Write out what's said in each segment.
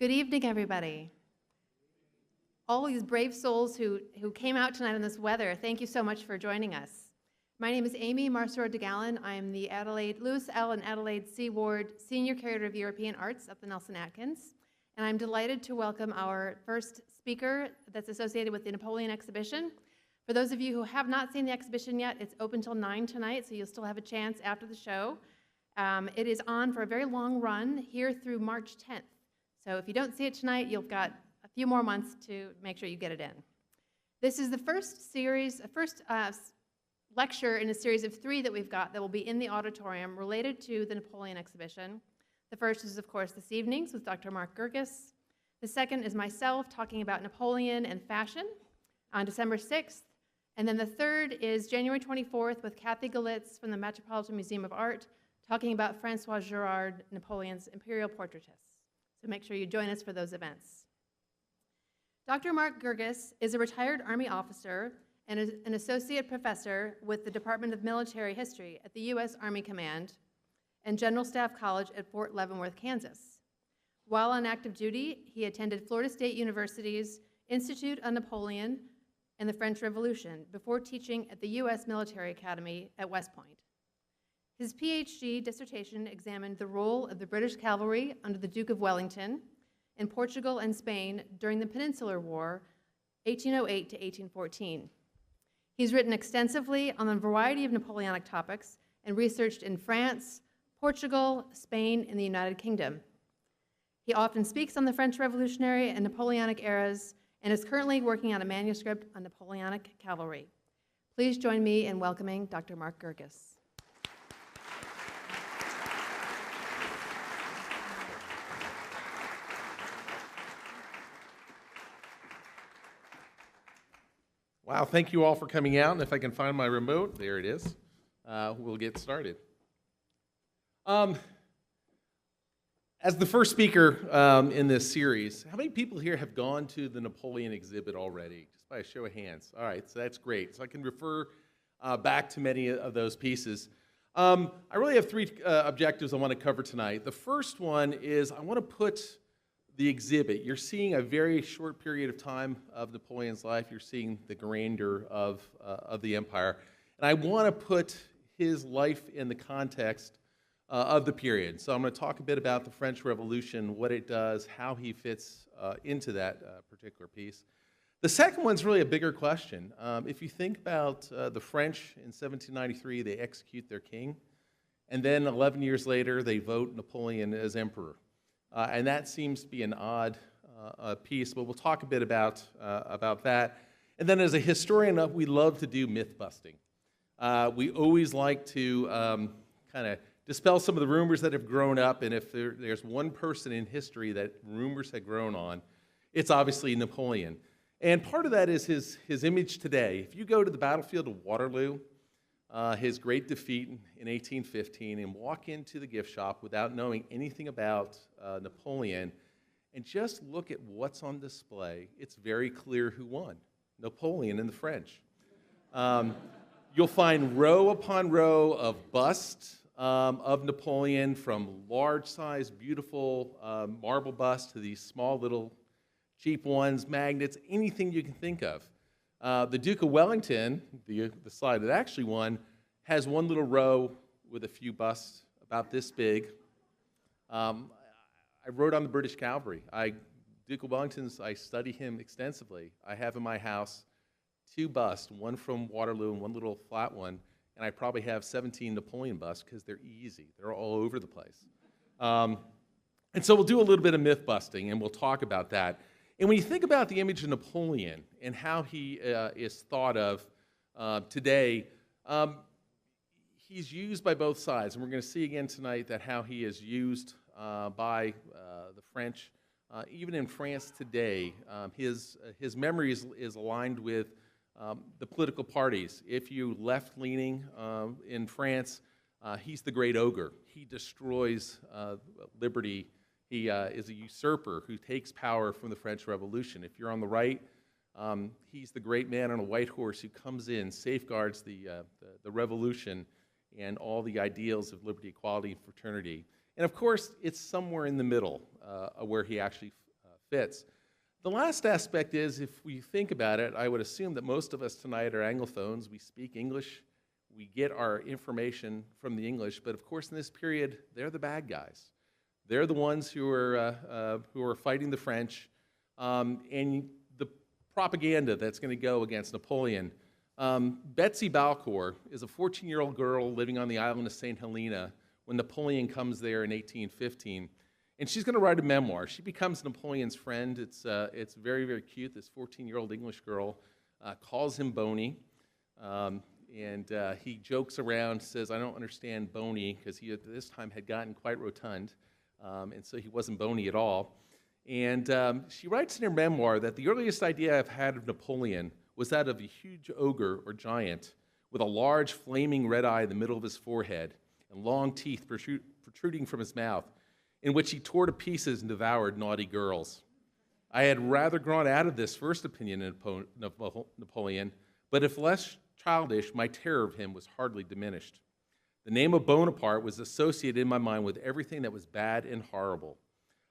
Good evening, everybody. All these brave souls who came out tonight in this weather, thank you so much for joining us. My name is Amy Marceau de Gallen. I am the Lewis L. and Adelaide C. Ward Senior Curator of European Arts at the Nelson Atkins, and I'm delighted to welcome our first speaker that's associated with the Napoleon exhibition. For those of you who have not seen the exhibition yet, it's open till 9 tonight, so you'll still have a chance after the show. It is on for a very long run here through March 10th. So if you don't see it tonight, you've got a few more months to make sure you get it in. This is the first lecture in a series of 3 that we've got that will be in the auditorium related to the Napoleon exhibition. The first is, of course, this evening's with Dr. Mark Gerges. The second is myself talking about Napoleon and fashion on December 6th. And then the third is January 24th with Kathy Galitz from the Metropolitan Museum of Art talking about Francois Gerard, Napoleon's imperial portraitist. So make sure you join us for those events. Dr. Mark Gerges is a retired Army officer and is an associate professor with the Department of Military History at the U.S. Army Command and General Staff College at Fort Leavenworth, Kansas. While on active duty, he attended Florida State University's Institute on Napoleon and the French Revolution before teaching at the U.S. Military Academy at West Point. His PhD dissertation examined the role of the British cavalry under the Duke of Wellington in Portugal and Spain during the Peninsular War, 1808 to 1814. He's written extensively on a variety of Napoleonic topics and researched in France, Portugal, Spain, and the United Kingdom. He often speaks on the French Revolutionary and Napoleonic eras and is currently working on a manuscript on Napoleonic cavalry. Please join me in welcoming Dr. Mark Gerges. Wow, thank you all for coming out, and if I can find my remote, there it is. We'll get started. As the first speaker in this series, how many people here have gone to the Napoleon exhibit already? Just by a show of hands. All right, so that's great. So I can refer back to many of those pieces. I really have 3 objectives I want to cover tonight. The first one is I want to put the exhibit. You're seeing a very short period of time of Napoleon's life. You're seeing the grandeur of the empire. And I want to put his life in the context of the period. So I'm going to talk a bit about the French Revolution, what it does, how he fits into that particular piece. The second one's really a bigger question. If you think about the French in 1793, they execute their king. And then 11 years later, they vote Napoleon as emperor. And that seems to be an odd piece, but we'll talk a bit about that. And then as a historian, we love to do myth-busting. We always like to kind of dispel some of the rumors that have grown up, and if there's one person in history that rumors have grown on, it's obviously Napoleon. And part of that is his image today. If you go to the battlefield of Waterloo, his great defeat in 1815, and walk into the gift shop without knowing anything about Napoleon, and just look at what's on display, it's very clear who won, Napoleon and the French. You'll find row upon row of busts of Napoleon, from large-sized, beautiful marble busts to these small little cheap ones, magnets, anything you can think of. The Duke of Wellington, the slide that actually won, has one little row with a few busts about this big. I wrote on the British cavalry. Duke of Wellington's, I study him extensively. I have in my house 2 busts, one from Waterloo and one little flat one, and I probably have 17 Napoleon busts because they're easy. They're all over the place. And so we'll do a little bit of myth busting, and we'll talk about that. And when you think about the image of Napoleon and how he is thought of today, he's used by both sides. And we're going to see again tonight that how he is used by the French. Even in France today, his memory is aligned with the political parties. If you left-leaning in France, he's the great ogre. He destroys liberty. He is a usurper who takes power from the French Revolution. If you're on the right, he's the great man on a white horse who comes in, safeguards the revolution and all the ideals of liberty, equality, and fraternity. And of course, it's somewhere in the middle where he actually fits. The last aspect is, if we think about it, I would assume that most of us tonight are Anglophones. We speak English. We get our information from the English. But of course, in this period, they're the bad guys. They're the ones who are fighting the French, and the propaganda that's going to go against Napoleon. Betsy Balcour is a 14-year-old girl living on the island of St. Helena when Napoleon comes there in 1815. And she's going to write a memoir. She becomes Napoleon's friend. It's very, very cute. This 14-year-old English girl calls him Boney. And he jokes around, says, "I don't understand Boney," because he at this time had gotten quite rotund. And so he wasn't bony at all. And she writes in her memoir that the earliest idea I've had of Napoleon was that of a huge ogre or giant with a large flaming red eye in the middle of his forehead and long teeth protruding from his mouth, in which he tore to pieces and devoured naughty girls. I had rather grown out of this first opinion of Napoleon, but if less childish, my terror of him was hardly diminished. The name of Bonaparte was associated in my mind with everything that was bad and horrible.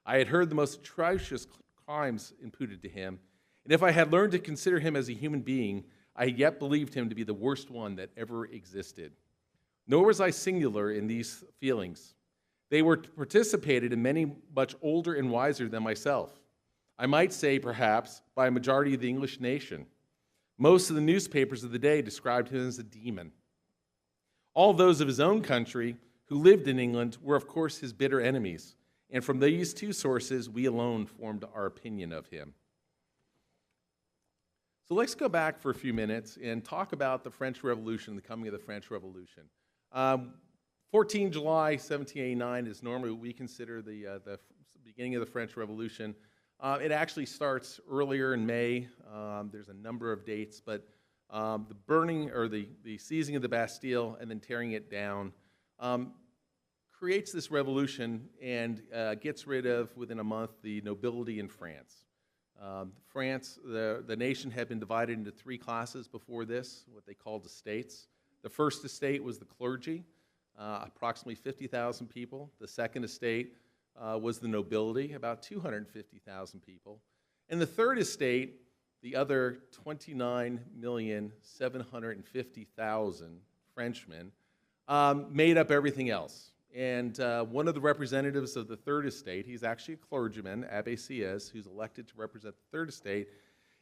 I had heard the most atrocious crimes imputed to him, and if I had learned to consider him as a human being, I had yet believed him to be the worst one that ever existed. Nor was I singular in these feelings. They were participated in many much older and wiser than myself. I might say, perhaps, by a majority of the English nation. Most of the newspapers of the day described him as a demon. All those of his own country who lived in England were, of course, his bitter enemies, and from these two sources, we alone formed our opinion of him. So let's go back for a few minutes and talk about the French Revolution, the coming of the French Revolution. 14 July 1789 is normally what we consider the beginning of the French Revolution. It actually starts earlier in May. There's a number of dates, but the burning or the seizing of the Bastille and then tearing it down creates this revolution and gets rid of, within a month, the nobility in France. France, the nation had been divided into three classes before this, what they called estates. The first estate was the clergy, approximately 50,000 people. The second estate was the nobility, about 250,000 people. And the third estate, the other 29,750,000 Frenchmen, made up everything else. And one of the representatives of the third estate, he's actually a clergyman, Abbé Sieyès, who's elected to represent the third estate,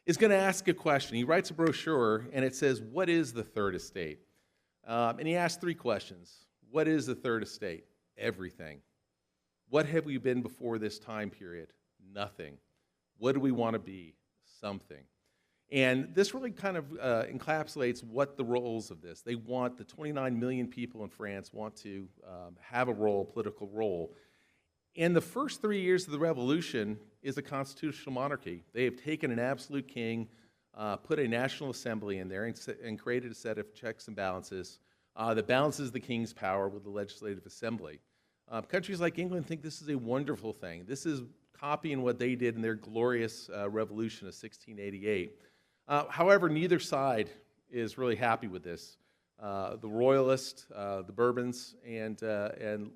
is going to ask a question. He writes a brochure, and it says, "What is the third estate?" And he asks three questions. What is the third estate? Everything. What have we been before this time period? Nothing. What do we want to be? Something. And this really kind of encapsulates what the roles of this. They want, the 29 million people in France want to have a role, political role. And the first 3 years of the revolution is a constitutional monarchy. They have taken an absolute king, put a national assembly in there, and created a set of checks and balances that balances the king's power with the legislative assembly. Countries like England think this is a wonderful thing. This is copying what they did in their glorious revolution of 1688. However, neither side is really happy with this. The Royalists, the Bourbons, and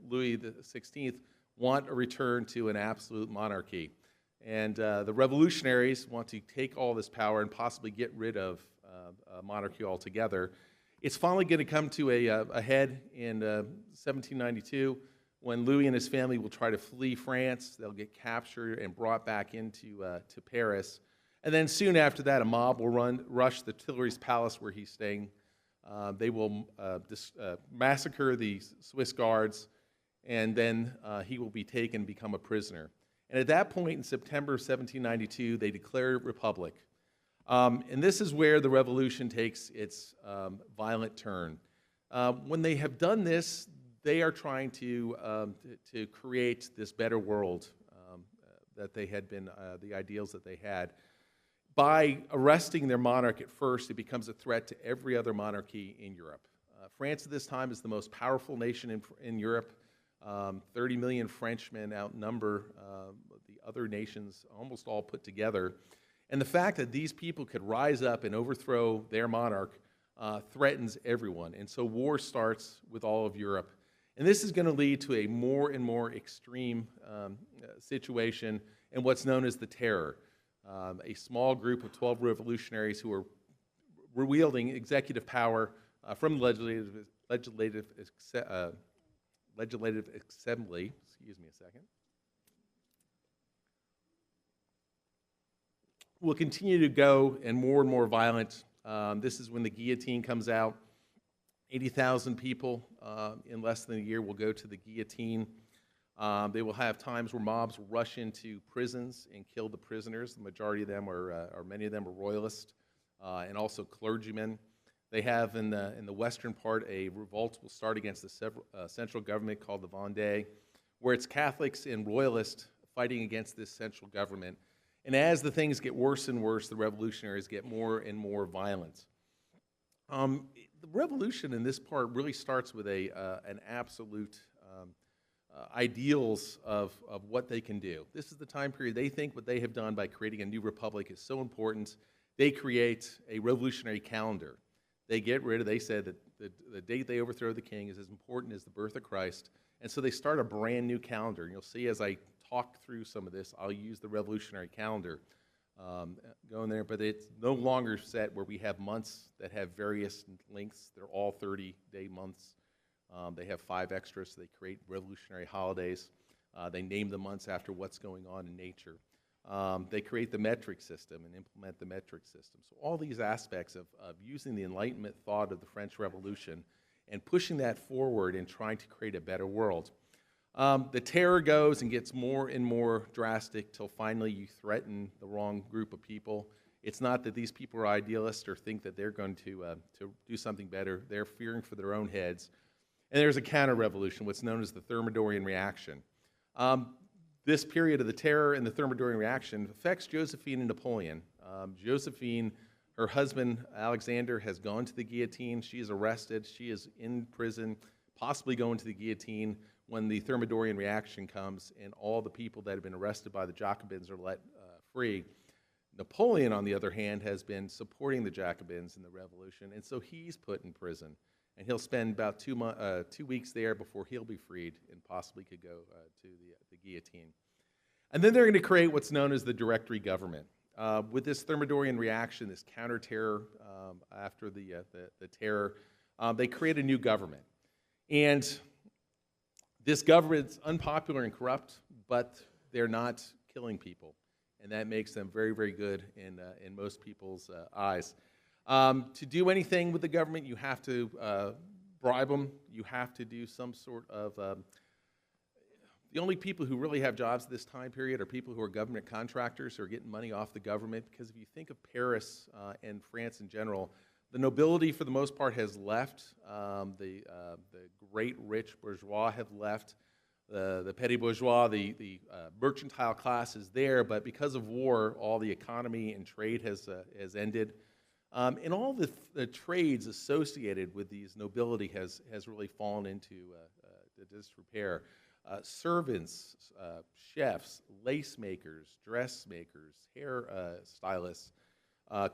Louis XVI want a return to an absolute monarchy. And the revolutionaries want to take all this power and possibly get rid of monarchy altogether. It's finally going to come to a head in 1792 when Louis and his family will try to flee France. They'll get captured and brought back into to Paris. And then soon after that, a mob will rush the Tuileries Palace where he's staying. They will massacre the Swiss guards, and then he will be taken and become a prisoner. And at that point in September 1792, they declare republic. And this is where the revolution takes its violent turn. When they have done this, they are trying to create this better world that they had been, the ideals that they had. By arresting their monarch at first, it becomes a threat to every other monarchy in Europe. France at this time is the most powerful nation in Europe. 30 million Frenchmen outnumber the other nations almost all put together. And the fact that these people could rise up and overthrow their monarch threatens everyone. And so war starts with all of Europe. And this is going to lead to a more and more extreme situation and what's known as the Terror, a small group of 12 revolutionaries who were wielding executive power from the legislative assembly. Excuse me a second. Will continue to go and more violent. This is when the guillotine comes out. 80,000 people in less than a year will go to the guillotine. They will have times where mobs will rush into prisons and kill the prisoners. The majority of them or many of them are royalists and also clergymen. They have in the western part a revolt will start against the central government called the Vendée, where it's Catholics and royalists fighting against this central government. And as the things get worse and worse, the revolutionaries get more and more violent. The revolution in this part really starts with an absolute ideals of what they can do. This is the time period they think what they have done by creating a new republic is so important. They create a revolutionary calendar. They said that the date they overthrow the king is as important as the birth of Christ. And so they start a brand new calendar. And you'll see as I talk through some of this, I'll use the revolutionary calendar going there. But it's no longer set where we have months that have various lengths. They're all 30-day months. They have 5 extras, so they create revolutionary holidays. They name the months after what's going on in nature. They create the metric system and implement the metric system. So all these aspects of using the Enlightenment thought of the French Revolution and pushing that forward and trying to create a better world. The terror goes and gets more and more drastic till finally you threaten the wrong group of people. It's not that these people are idealists or think that they're going to do something better. They're fearing for their own heads. And there's a counter-revolution, what's known as the Thermidorian reaction. This period of the terror and the Thermidorian reaction affects Josephine and Napoleon. Josephine, her husband, Alexander, has gone to the guillotine. She is arrested. She is in prison, possibly going to the guillotine when the Thermidorian reaction comes and all the people that have been arrested by the Jacobins are let free. Napoleon, on the other hand, has been supporting the Jacobins in the revolution, and so he's put in prison. And he'll spend about 2 weeks there before he'll be freed and possibly could go to the guillotine. And then they're going to create what's known as the Directory government. With this Thermidorian reaction, this counter-terror after the terror, they create a new government. And this government's unpopular and corrupt, but they're not killing people. And that makes them very, very good in most people's eyes. To do anything with the government, you have to bribe them. You have to do some sort of... the only people who really have jobs at this time period are people who are government contractors who are getting money off the government. Because if you think of Paris and France in general, the nobility for the most part has left. The great rich bourgeois have left. The petty bourgeois, the mercantile class is there, but because of war, all the economy and trade has ended. And all the trades associated with these nobility has really fallen into disrepair. Servants, chefs, lace makers, dressmakers, hair stylists,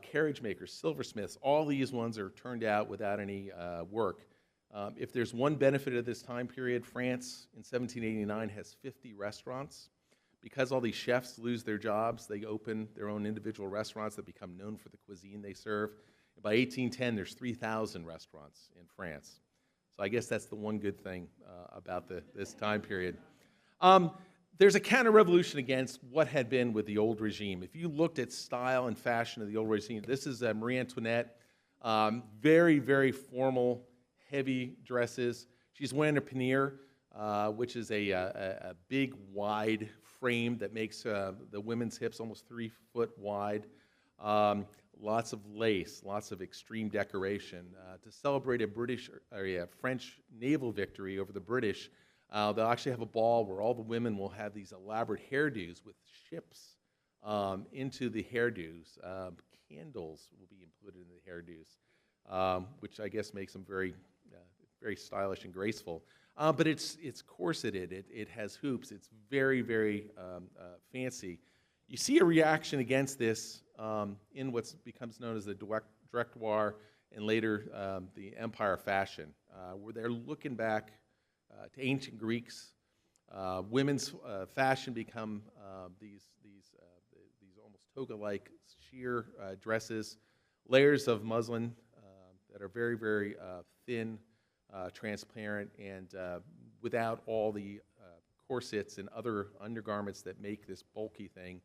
carriage makers, silversmiths, all these ones are turned out without any work. If there's one benefit of this time period, France in 1789 has 50 restaurants. Because all these chefs lose their jobs, they open their own individual restaurants that become known for the cuisine they serve. And by 1810, there's 3,000 restaurants in France. So I guess that's the one good thing about this time period. There's a counter-revolution against what had been with the old regime. If you looked at style and fashion of the old regime, this is Marie Antoinette, very, very formal, heavy dresses. She's wearing a pannier, which is a big, wide frame that makes the women's hips almost 3 foot wide. Lots of lace, lots of extreme decoration. To celebrate a French naval victory over the British, they'll actually have a ball where all the women will have these elaborate hairdos with ships into the hairdos. Candles will be included in the hairdos, which I guess makes them very, very stylish and graceful. But it's corseted, it has hoops, it's very, very fancy. You see a reaction against this in what becomes known as the Directoire and later the Empire fashion, where they're looking back to ancient Greeks. Women's fashion become these almost toga-like sheer dresses, layers of muslin that are very, very thin, transparent, and without all the corsets and other undergarments that make this bulky thing.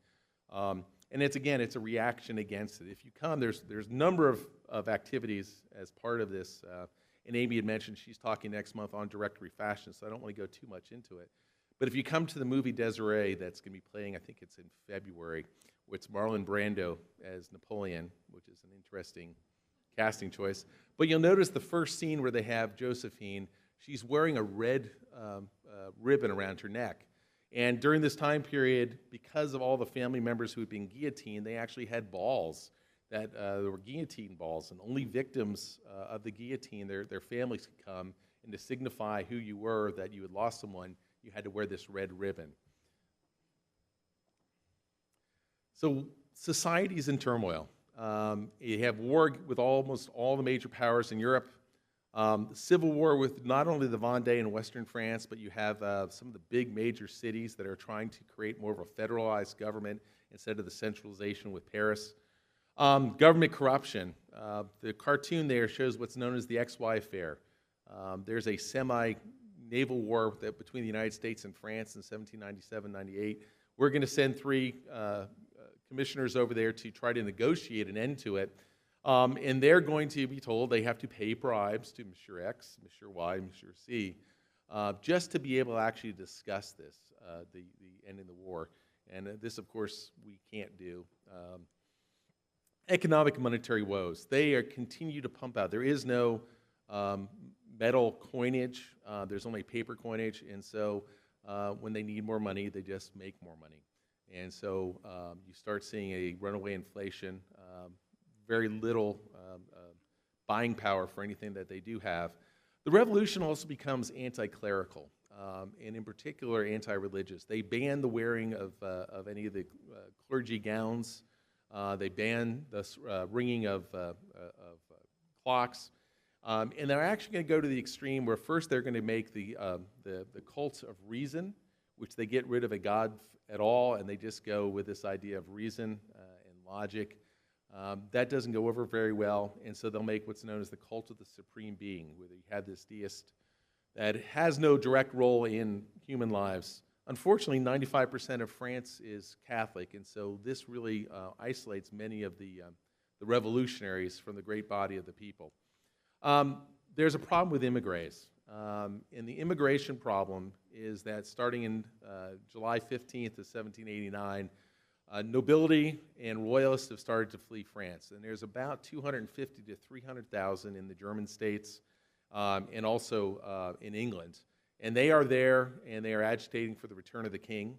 And it's a reaction against it. If you come, there's a number of activities as part of this. And Amy had mentioned she's talking next month on directory fashion, so I don't want to go too much into it. But if you come to the movie Desiree, that's going to be playing, I think it's in February, where it's Marlon Brando as Napoleon, which is an interesting casting choice. But you'll notice the first scene where they have Josephine, she's wearing a red ribbon around her neck. And during this time period, because of all the family members who had been guillotined, they actually had balls that were guillotine balls, and only victims of the guillotine, their families could come, and to signify who you were, that you had lost someone, you had to wear this red ribbon. So society's in turmoil. You have war with almost all the major powers in Europe. Civil war with not only the Vendée in Western France, but you have some of the big major cities that are trying to create more of a federalized government instead of the centralization with Paris. Government corruption. The cartoon there shows what's known as the XY affair. There's a semi-naval war between the United States and France in 1797-98. We're going to send 3 commissioners over there to try to negotiate an end to it. And they're going to be told they have to pay bribes to Monsieur X, Monsieur Y, Monsieur C, just to be able to actually discuss this, the ending the war. And this, of course, we can't do. Economic and monetary woes. They continue to pump out. There is no metal coinage. There's only paper coinage. And so when they need more money, they just make more money. And so you start seeing a runaway inflation, very little buying power for anything that they do have. The revolution also becomes anti-clerical, and in particular anti-religious. They ban the wearing of any of the clergy gowns. They ban the ringing of clocks. And they're actually going to go to the extreme where first they're going to make the cult of reason, which they get rid of a god at all, and they just go with this idea of reason and logic. That doesn't go over very well, and so they'll make what's known as the cult of the supreme being, where you have this deist that has no direct role in human lives. Unfortunately, 95% of France is Catholic, and so this really isolates many of the revolutionaries from the great body of the people. There's a problem with immigrants, and the immigration problem is that starting in July 15th of 1789, nobility and royalists have started to flee France, and there's about 250 to 300,000 in the German states and also in England. And they are there, and they are agitating for the return of the king.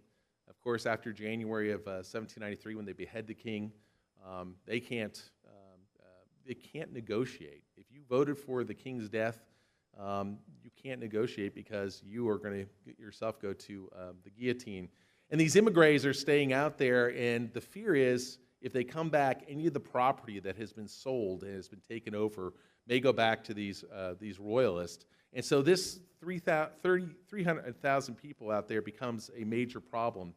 Of course, after January of 1793, when they behead the king, they can't negotiate. If you voted for the king's death, you can't negotiate because you are going to yourself go to the guillotine. And these immigrants are staying out there, and the fear is if they come back, any of the property that has been sold and has been taken over may go back to these royalists. And so this 300,000 people out there becomes a major problem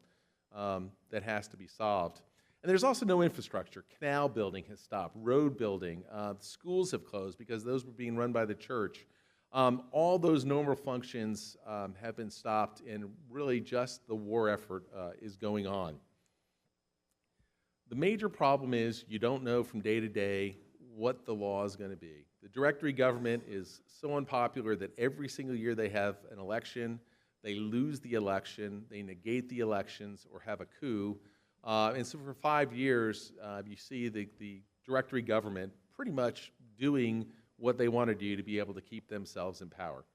that has to be solved. And there's also no infrastructure. Canal building has stopped, road building, schools have closed because those were being run by the church. All those normal functions have been stopped, and really just the war effort is going on. The major problem is you don't know from day to day what the law is going to be. The Directory government is so unpopular that every single year they have an election, they lose the election, they negate the elections or have a coup. And so for 5 years, you see the Directory government pretty much doing what they want to do to be able to keep themselves in power.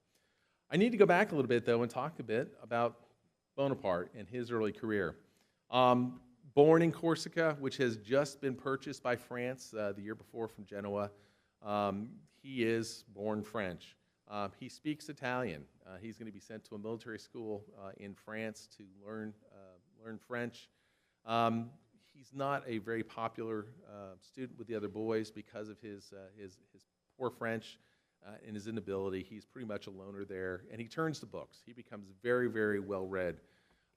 I need to go back a little bit, though, and talk a bit about Bonaparte and his early career. Born in Corsica, which has just been purchased by France the year before from Genoa, he is born French. He speaks Italian. He's going to be sent to a military school in France to learn French. He's not a very popular student with the other boys because of his poor French. in his inability. He's pretty much a loner there, and he turns to books. He becomes very, very well read.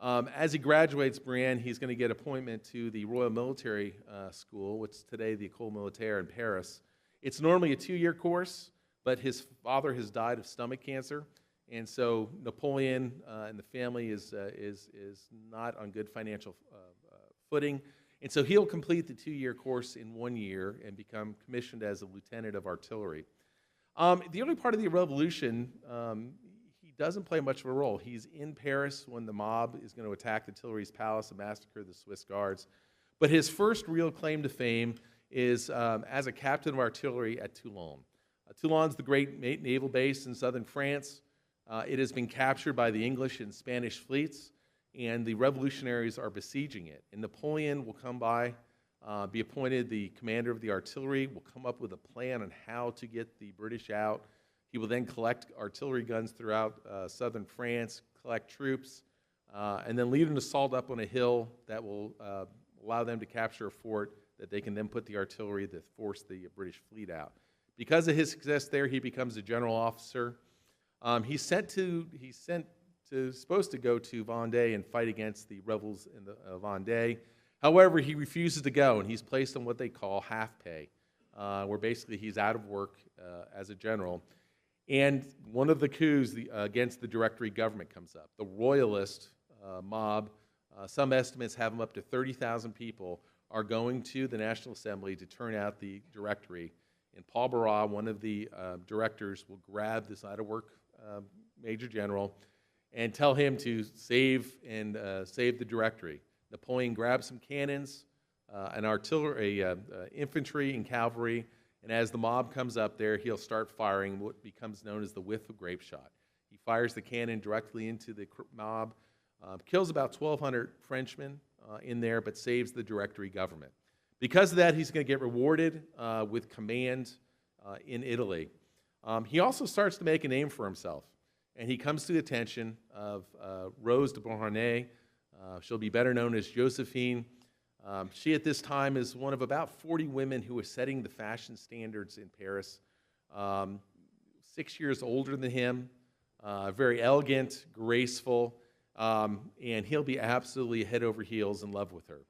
As he graduates, Brienne, he's going to get appointment to the Royal Military School, which is today the École Militaire in Paris. It's normally a 2-year course, but his father has died of stomach cancer, and so Napoleon and the family is not on good financial footing, and so he'll complete the 2-year course in 1 year and become commissioned as a lieutenant of artillery. The early part of the revolution, he doesn't play much of a role. He's in Paris when the mob is going to attack the Tuileries Palace and massacre the Swiss guards. But his first real claim to fame is as a captain of artillery at Toulon. Toulon's the great naval base in southern France. It has been captured by the English and Spanish fleets, and the revolutionaries are besieging it. And Napoleon will come by, be appointed the commander of the artillery, will come up with a plan on how to get the British out. He will then collect artillery guns throughout southern France, collect troops, and then lead an assault up on a hill that will allow them to capture a fort that they can then put the artillery to force the British fleet out. Because of his success there, he becomes a general officer. He's supposed to go to Vendée and fight against the rebels in the Vendée. However, he refuses to go, and he's placed on what they call half pay, where basically he's out of work as a general. And one of the coups against the Directory government comes up. The royalist mob, some estimates have them up to 30,000 people, are going to the National Assembly to turn out the Directory. And Paul Barras, one of the directors, will grab this out-of-work major general and tell him to save the Directory. Napoleon grabs some cannons, an artillery, infantry and cavalry, and as the mob comes up there, he'll start firing what becomes known as the whiff of grape shot. He fires the cannon directly into the mob, kills about 1,200 Frenchmen in there, but saves the Directory government. Because of that, he's going to get rewarded with command in Italy. He also starts to make a name for himself, and he comes to the attention of Rose de Beauharnais. She'll be better known as Josephine. She, at this time, is one of about 40 women who are setting the fashion standards in Paris. 6 years older than him, very elegant, graceful, and he'll be absolutely head over heels in love with her.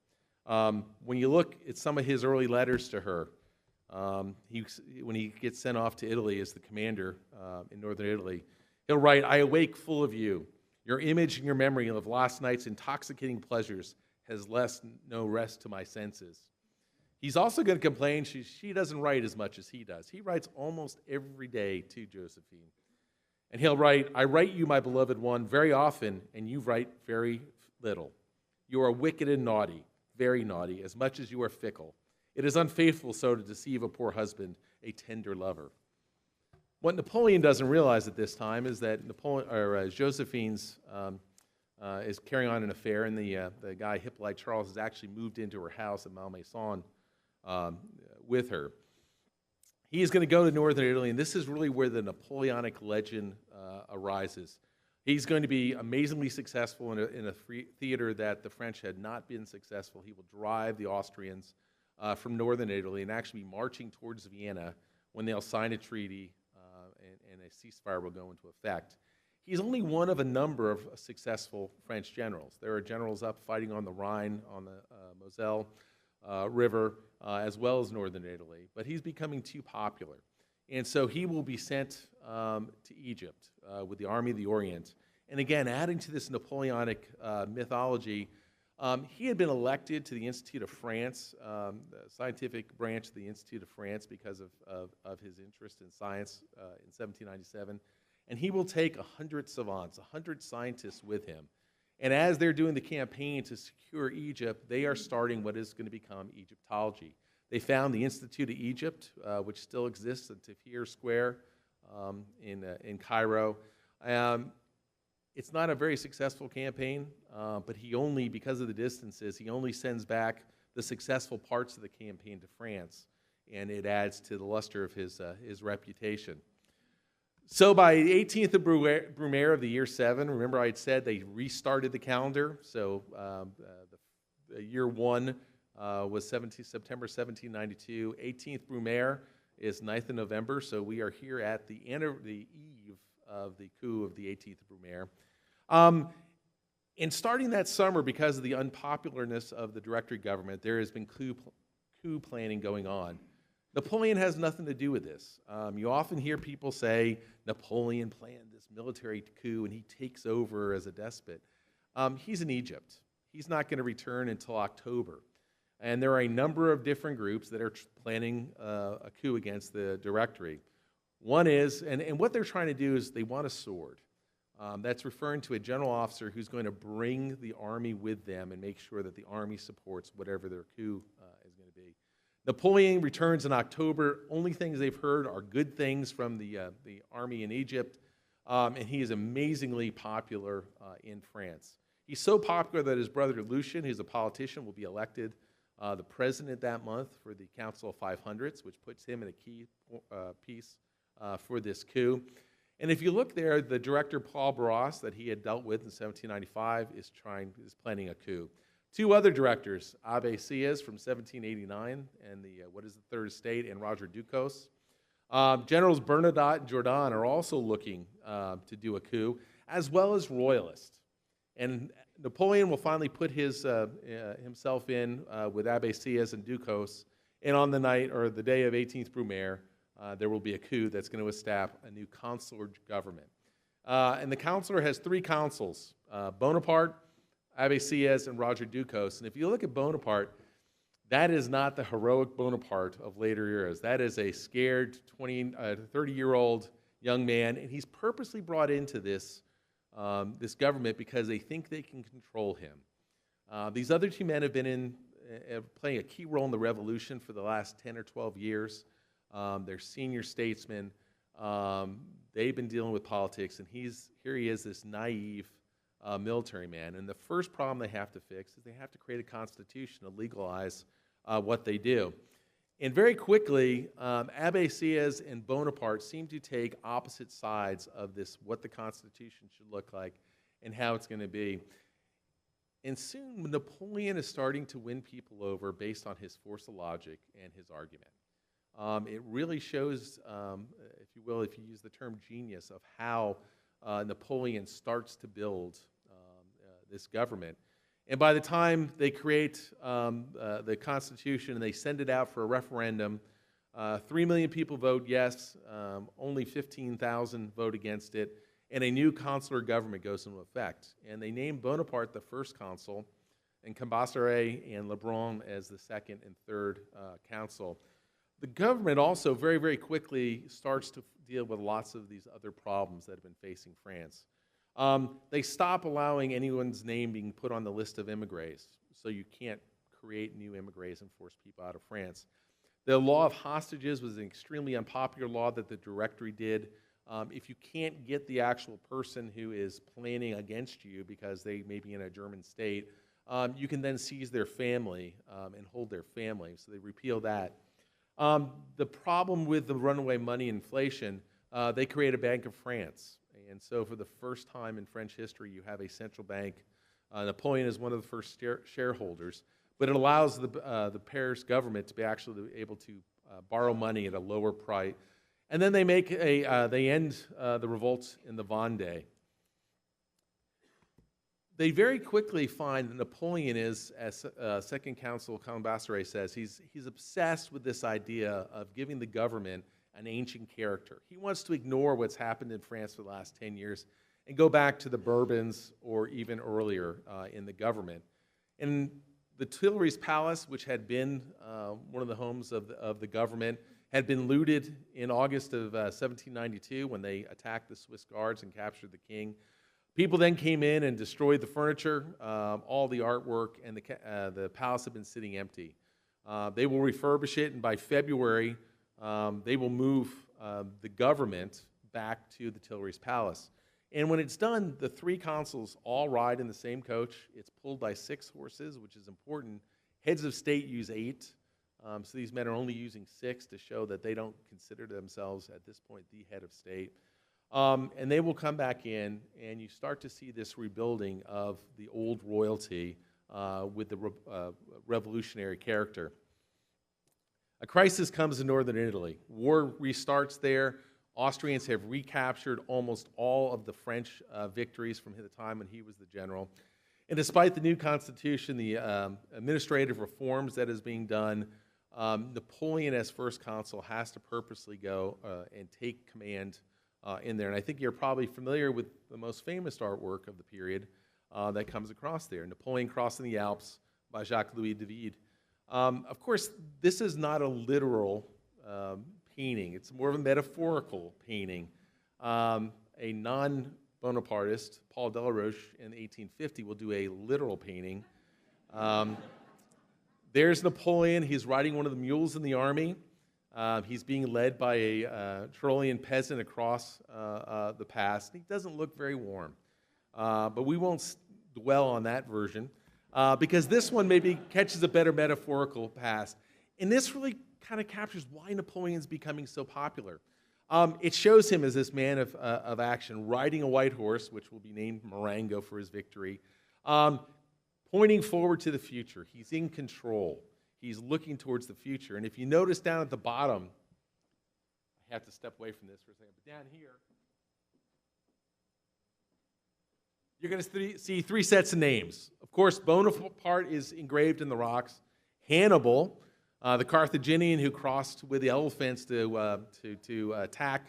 When you look at some of his early letters to her, when he gets sent off to Italy as the commander in northern Italy, he'll write, "I awake full of you. Your image and your memory of last night's intoxicating pleasures has left no rest to my senses." He's also going to complain she doesn't write as much as he does. He writes almost every day to Josephine. And he'll write, "I write you, my beloved one, very often, and you write very little. You are wicked and naughty, very naughty, as much as you are fickle. It is unfaithful so to deceive a poor husband, a tender lover." What Napoleon doesn't realize at this time is that Josephine's is carrying on an affair, and the guy Hippolyte Charles has actually moved into her house at Malmaison with her. He is going to go to northern Italy, and this is really where the Napoleonic legend arises. He's going to be amazingly successful in a theater that the French had not been successful. He will drive the Austrians from northern Italy and actually be marching towards Vienna when they'll sign a treaty and a ceasefire will go into effect. He's only one of a number of successful French generals. There are generals up fighting on the Rhine, on the Moselle River, as well as northern Italy, but he's becoming too popular. And so he will be sent to Egypt with the Army of the Orient. And again, adding to this Napoleonic mythology, he had been elected to the Institute of France, the scientific branch of the Institute of France, because of his interest in science in 1797. And he will take 100 savants, 100 scientists with him. And as they're doing the campaign to secure Egypt, they are starting what is going to become Egyptology. They found the Institute of Egypt, which still exists at Tahrir Square in Cairo. It's not a very successful campaign, but because of the distances, he only sends back the successful parts of the campaign to France, and it adds to the luster of his reputation. So by the 18th of Brumaire of the year 7, remember I had said they restarted the calendar, so the year 1 was September 1792. 18th Brumaire is 9th of November, so we are here at the eve of the coup of the 18th of Brumaire. And starting that summer, because of the unpopularness of the Directory government, there has been coup planning going on. Napoleon has nothing to do with this. You often hear people say Napoleon planned this military coup and he takes over as a despot. He's in Egypt. He's not going to return until October. And there are a number of different groups that are planning a coup against the Directory. One is, and what they're trying to do is they want a sword. That's referring to a general officer who's going to bring the army with them and make sure that the army supports whatever their coup is going to be. Napoleon returns in October. Only things they've heard are good things from the army in Egypt, and he is amazingly popular in France. He's so popular that his brother Lucien, who's a politician, will be elected the president that month for the Council of 500s, which puts him in a key piece for this coup. And if you look there, the director Paul Barras that he had dealt with in 1795 is planning a coup. Two other directors, Abbé Sieyès from 1789 and the what is the Third Estate, and Roger Ducos. Generals Bernadotte and Jourdan are also looking to do a coup, as well as royalists. And Napoleon will finally put himself in with Abbé Sieyès and Ducos, and on the night or the day of 18th Brumaire, there will be a coup that's going to establish a new consular government. And the consular has three consuls, Bonaparte, Abbé Sieyès, and Roger Ducos. And if you look at Bonaparte, that is not the heroic Bonaparte of later eras. That is a scared 30-year-old young man, and he's purposely brought into this government because they think they can control him. These other two men have been playing a key role in the revolution for the last 10 or 12 years. They're senior statesmen. They've been dealing with politics, and here he is, this naive military man. And the first problem they have to fix is they have to create a constitution to legalize what they do. And very quickly, Abbé Sieyès and Bonaparte seem to take opposite sides of this, what the Constitution should look like and how it's going to be. And soon, Napoleon is starting to win people over based on his force of logic and his argument. It really shows, if you will, if you use the term genius, of how Napoleon starts to build this government. And by the time they create the Constitution and they send it out for a referendum, 3 million people vote yes, only 15,000 vote against it, and a new consular government goes into effect. And they name Bonaparte the first consul, and Cambacérès and Lebrun as the second and third consul. The government also very, very quickly starts to deal with lots of these other problems that have been facing France. They stop allowing anyone's name being put on the list of émigrés, so you can't create new émigrés and force people out of France. The law of hostages was an extremely unpopular law that the Directory did. If you can't get the actual person who is planning against you because they may be in a German state, you can then seize their family and hold their family, so they repeal that. The problem with the runaway money inflation, they create a Bank of France. And so for the first time in French history, you have a central bank. Napoleon is one of the first shareholders, but it allows the Paris government to be actually able to borrow money at a lower price. And then they they end the revolts in the Vendée. They very quickly find that Napoleon is, as Second Consul Cambacérès says, he's obsessed with this idea of giving the government an ancient character. He wants to ignore what's happened in France for the last 10 years and go back to the Bourbons or even earlier in the government. And the Tuileries Palace, which had been one of the homes of the government, had been looted in August of 1792 when they attacked the Swiss Guards and captured the king. People then came in and destroyed the furniture, all the artwork, and the palace had been sitting empty. They will refurbish it, and by February, they will move the government back to the Tuileries Palace. And when it's done, the three consuls all ride in the same coach. It's pulled by 6 horses, which is important. Heads of state use 8. So these men are only using 6 to show that they don't consider themselves, at this point, the head of state. And they will come back in, and you start to see this rebuilding of the old royalty with the revolutionary character. A crisis comes in northern Italy. War restarts there. Austrians have recaptured almost all of the French victories from the time when he was the general. And despite the new constitution, the administrative reforms that is being done, Napoleon as first consul has to purposely go and take command in there. And I think you're probably familiar with the most famous artwork of the period that comes across there, Napoleon Crossing the Alps by Jacques-Louis David. Of course, this is not a literal painting. It's more of a metaphorical painting. A non-Bonapartist, Paul Delaroche, in 1850 will do a literal painting. There's Napoleon. He's riding one of the mules in the army. He's being led by a Tyrolean peasant across the pass. He doesn't look very warm. But we won't dwell on that version because this one maybe catches a better metaphorical past. And this really kind of captures why Napoleon's becoming so popular. It shows him as this man of action, riding a white horse, which will be named Marengo for his victory, pointing forward to the future. He's in control. He's looking towards the future. And if you notice down at the bottom, I have to step away from this for a second, but down here, you're going to see three sets of names. Of course, Bonaparte is engraved in the rocks. Hannibal, the Carthaginian who crossed with the elephants to attack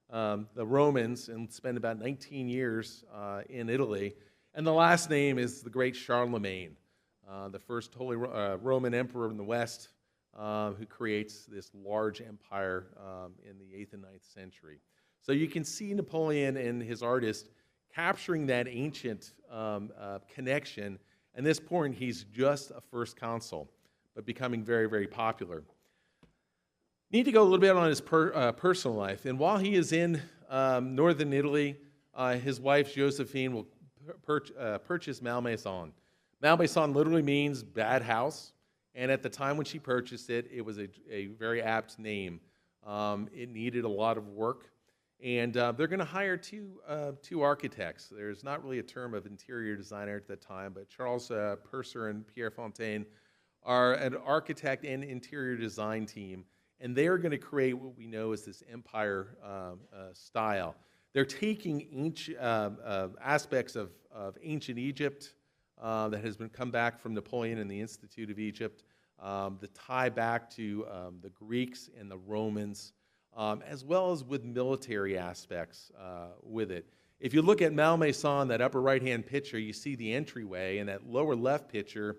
the Romans and spend about 19 years in Italy. And the last name is the great Charlemagne, the first Holy Roman Emperor in the West, who creates this large empire in the 8th and 9th century. So you can see Napoleon and his artist capturing that ancient connection. At this point, he's just a first consul, but becoming very, very popular. Need to go a little bit on his personal life. And while he is in northern Italy, his wife Josephine will purchase Malmaison. Malmaison literally means bad house, and at the time when she purchased it, it was a very apt name. It needed a lot of work, and they're going to hire two architects. There's not really a term of interior designer at that time, but Charles Purser and Pierre Fontaine are an architect and interior design team, and they're going to create what we know as this empire style. They're taking ancient aspects of ancient Egypt that has come back from Napoleon and the Institute of Egypt, the tie back to the Greeks and the Romans, as well as with military aspects with it. If you look at Malmaison, that upper right-hand picture, you see the entryway, and that lower left picture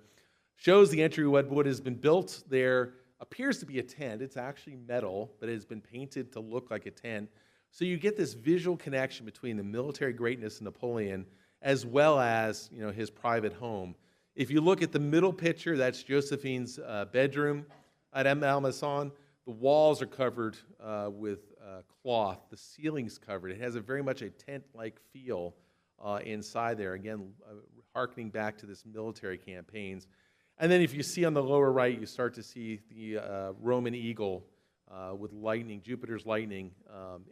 shows the entryway. What has been built there appears to be a tent. It's actually metal, but it has been painted to look like a tent. So you get this visual connection between the military greatness of Napoleon as well as his private home. If you look at the middle picture, that's Josephine's bedroom at Malmaison. The walls are covered with cloth. The ceiling's covered. It has very much a tent-like feel inside there, again, hearkening back to this military campaigns. And then if you see on the lower right, you start to see the Roman eagle with lightning, Jupiter's lightning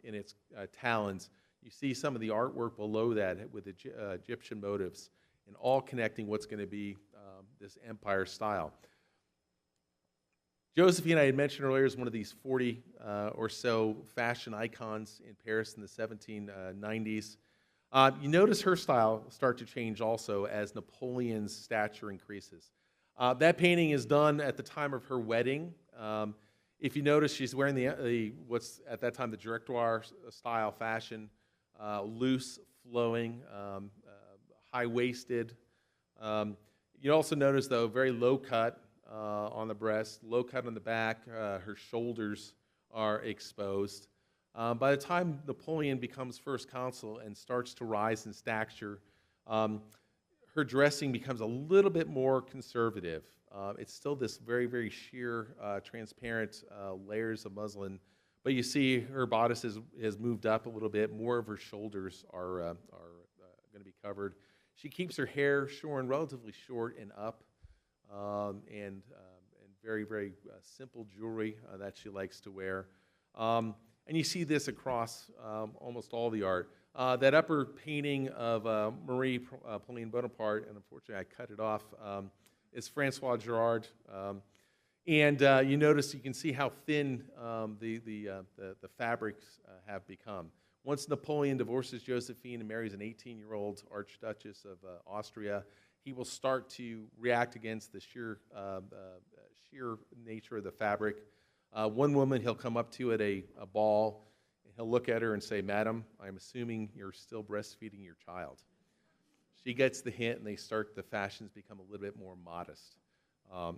in its talons. You see some of the artwork below that with Egyptian motifs, and all connecting what's going to be this empire style. Josephine, I had mentioned earlier, is one of these 40 or so fashion icons in Paris in the 1790s. You notice her style start to change also as Napoleon's stature increases. That painting is done at the time of her wedding. If you notice, she's wearing the what's at that time the Directoire style fashion, loose, flowing, high-waisted. You also notice, though, very low cut on the breast, low cut on the back. Her shoulders are exposed. By the time Napoleon becomes first consul and starts to rise in stature, her dressing becomes a little bit more conservative. It's still this very, very sheer, transparent layers of muslin, but you see her bodice has moved up a little bit. More of her shoulders are going to be covered. She keeps her hair shorn relatively short and up, and very, very simple jewelry that she likes to wear. And you see this across almost all the art. That upper painting of Marie-Pauline Bonaparte, and unfortunately I cut it off, is Francois Gerard. And you notice, you can see how thin the fabrics have become. Once Napoleon divorces Josephine and marries an 18-year-old Archduchess of Austria, he will start to react against the sheer nature of the fabric. One woman he'll come up to at a ball, and he'll look at her and say, "Madam, I'm assuming you're still breastfeeding your child." She gets the hint, and the fashions become a little bit more modest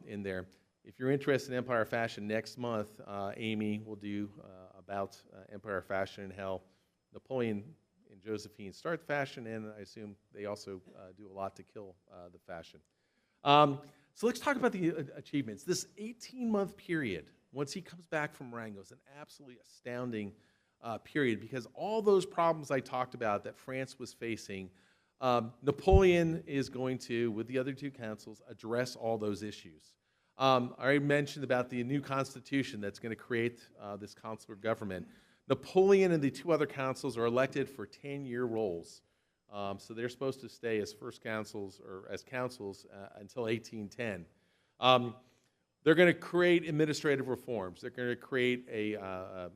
in there. If you're interested in Empire Fashion, next month, Amy will do about Empire Fashion and how Napoleon and Josephine start the fashion, and I assume they also do a lot to kill the fashion. So let's talk about the achievements. This 18-month period, once he comes back from Rango, is an absolutely astounding period, because all those problems I talked about that France was facing, Napoleon is going to, with the other two councils, address all those issues. I already mentioned about the new constitution that's going to create this consular government. Napoleon and the two other councils are elected for 10-year roles. So they're supposed to stay as first councils, or as councils, until 1810. They're going to create administrative reforms. They're going to create a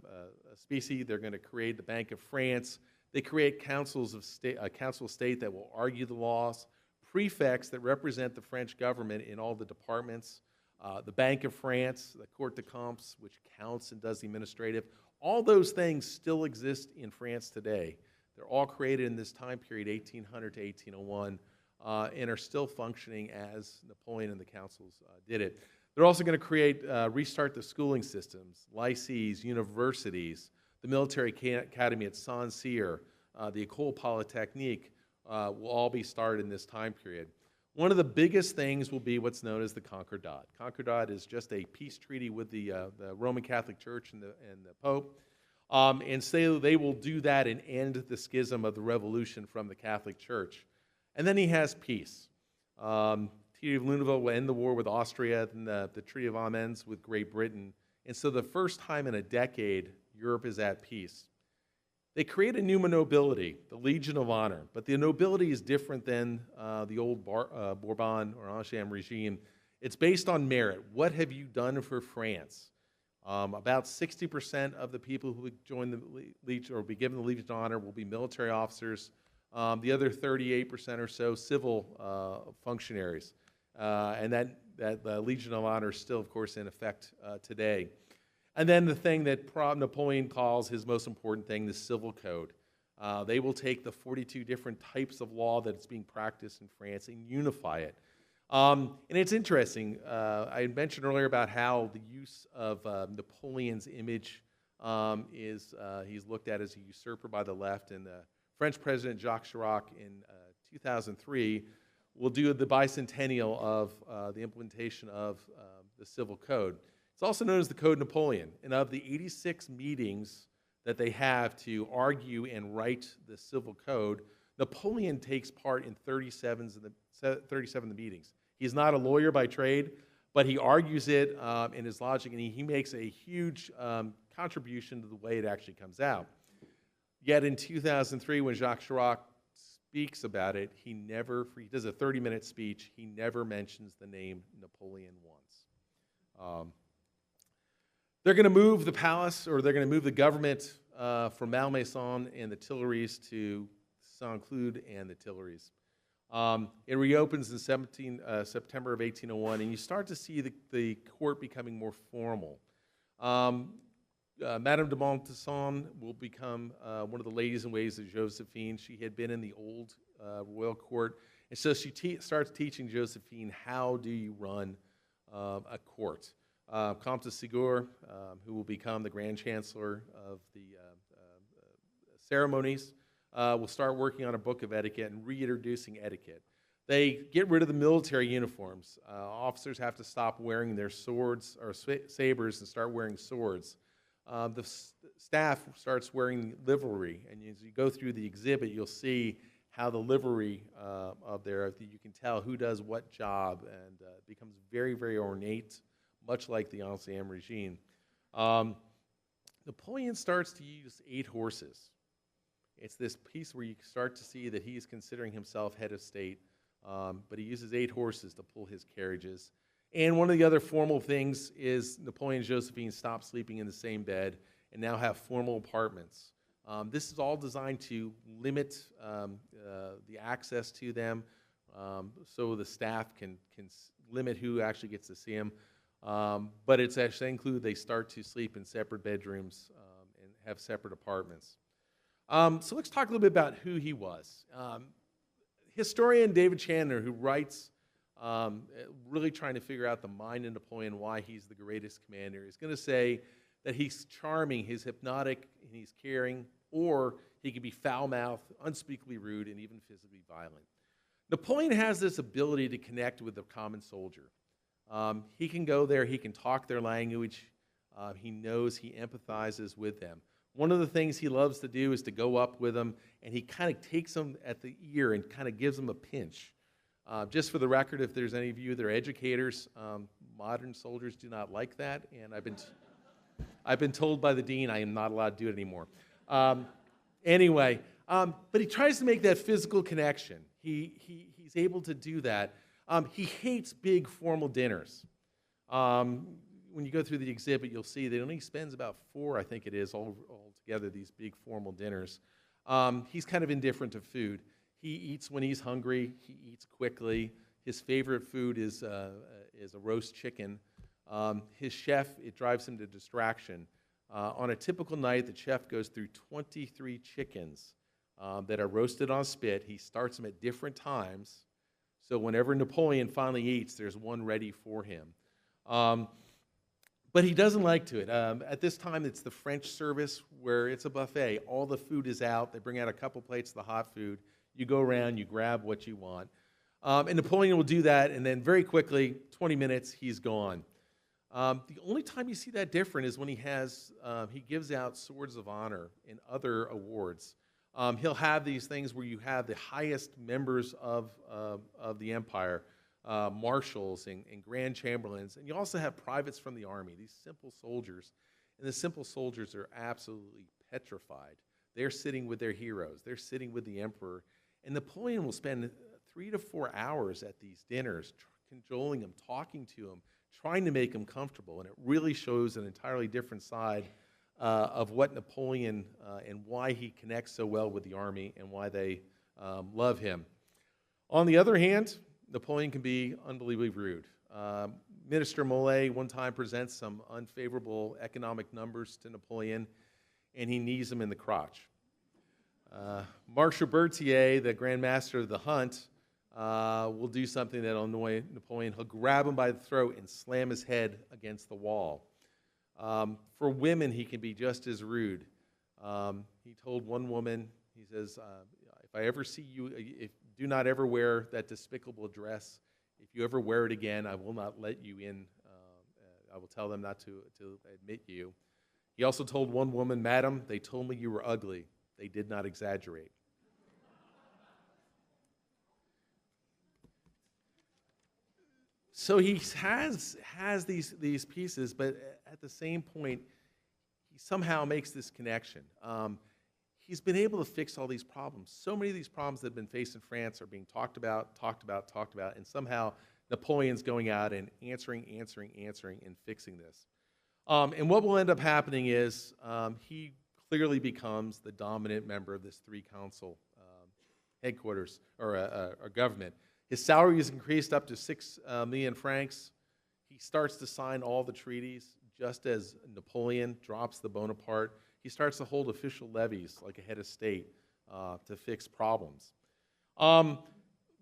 specie. They're going to create the Bank of France. They create councils of state, a council of state that will argue the laws, prefects that represent the French government in all the departments, the Bank of France, the Court de Comptes, which counts and does the administrative. All those things still exist in France today. They're all created in this time period, 1800 to 1801, and are still functioning as Napoleon and the councils did it. They're also going to restart the schooling systems, lycees, universities, the military academy at Saint-Cyr, the École Polytechnique will all be started in this time period. One of the biggest things will be what's known as the Concordat. Concordat is just a peace treaty with the Roman Catholic Church and the Pope. And so they will do that and end the schism of the revolution from the Catholic Church. And then he has peace. Treaty of Luneville will end the war with Austria, and the Treaty of Amiens with Great Britain. And so the first time in a decade, Europe is at peace. They create a new nobility, the Legion of Honor, but the nobility is different than the old Bourbon or Ancien regime. It's based on merit. What have you done for France? About 60% of the people who join the Legion or be given the Legion of Honor will be military officers. The other 38% or so, civil functionaries. And that Legion of Honor is still, of course, in effect today. And then the thing that Napoleon calls his most important thing, the civil code. They will take the 42 different types of law that's being practiced in France and unify it. And it's interesting. I mentioned earlier about how the use of Napoleon's image he's looked at as a usurper by the left. And French President Jacques Chirac in 2003 will do the bicentennial of the implementation of the civil code. It's also known as the Code Napoleon. And of the 86 meetings that they have to argue and write the civil code, Napoleon takes part in 37 of the meetings. He's not a lawyer by trade, but he argues it in his logic, and he makes a huge contribution to the way it actually comes out. Yet in 2003, when Jacques Chirac speaks about it, he does a 30-minute speech. He never mentions the name Napoleon once. They're going to move the palace, or they're going to move the government from Malmaison and the Tuileries to Saint-Cloud and the Tuileries. It reopens in September of 1801, and you start to see the court becoming more formal. Madame de Montesson will become one of the ladies in ways of Josephine. She had been in the old royal court, and so she starts teaching Josephine how do you run a court. Comte de Ségur, who will become the Grand Chancellor of the ceremonies, will start working on a book of etiquette and reintroducing etiquette. They get rid of the military uniforms. Officers have to stop wearing their swords or sabers and start wearing swords. The staff starts wearing livery, and as you go through the exhibit, you'll see how the livery you can tell who does what job, and it becomes very, very ornate, much like the Ancien regime. Napoleon starts to use 8 horses. It's this piece where you start to see that he's considering himself head of state, but he uses 8 horses to pull his carriages. And one of the other formal things is Napoleon and Josephine stopped sleeping in the same bed and now have formal apartments. This is all designed to limit the access to them, so the staff can limit who actually gets to see them. But it's actually included they start to sleep in separate bedrooms and have separate apartments. So let's talk a little bit about who he was. Historian David Chandler, who writes really trying to figure out the mind of Napoleon, why he's the greatest commander, is going to say that he's charming, he's hypnotic, and he's caring, or he can be foul-mouthed, unspeakably rude, and even physically violent. Napoleon has this ability to connect with the common soldier. He can go there, he can talk their language, he knows, he empathizes with them. One of the things he loves to do is to go up with them, and he kind of takes them at the ear and kind of gives them a pinch. Just for the record, if there's any of you that are educators, modern soldiers do not like that, and I've been told by the dean I am not allowed to do it anymore. Anyway, but he tries to make that physical connection. He's able to do that. He hates big formal dinners. When you go through the exhibit, you'll see that only spends about 4, I think it is, all together, these big formal dinners. He's kind of indifferent to food. He eats when he's hungry. He eats quickly. His favorite food is a roast chicken. His chef, it drives him to distraction. On a typical night, the chef goes through 23 chickens that are roasted on spit. He starts them at different times. So whenever Napoleon finally eats, there's one ready for him. But he doesn't like to it. At this time, it's the French service where it's a buffet. All the food is out. They bring out a couple plates of the hot food. You go around, you grab what you want. And Napoleon will do that, and then very quickly, 20 minutes, he's gone. The only time you see that different is when he gives out swords of honor and other awards. He'll have these things where you have the highest members of the empire, marshals and grand chamberlains, and you also have privates from the army, these simple soldiers. And the simple soldiers are absolutely petrified. They're sitting with their heroes. They're sitting with the emperor. And Napoleon will spend 3 to 4 hours at these dinners, cajoling them, talking to them, trying to make them comfortable. And it really shows an entirely different side of what Napoleon and why he connects so well with the army and why they love him. On the other hand, Napoleon can be unbelievably rude. Minister Molay one time presents some unfavorable economic numbers to Napoleon, and he knees him in the crotch. Marshal Berthier, the Grand Master of the Hunt, will do something that will annoy Napoleon. He'll grab him by the throat and slam his head against the wall. For women, he can be just as rude. He told one woman, he says, if I ever see you, do not ever wear that despicable dress. If you ever wear it again, I will not let you in. I will tell them not to admit you. He also told one woman, Madam, they told me you were ugly. They did not exaggerate. So he has these pieces, but at the same point, he somehow makes this connection. He's been able to fix all these problems. So many of these problems that have been faced in France are being talked about, and somehow Napoleon's going out and answering, and fixing this. And what will end up happening is he clearly becomes the dominant member of this three-council headquarters, or government. His salary is increased up to 6 million francs. He starts to sign all the treaties, just as Napoleon drops the Bonaparte. He starts to hold official levies like a head of state to fix problems.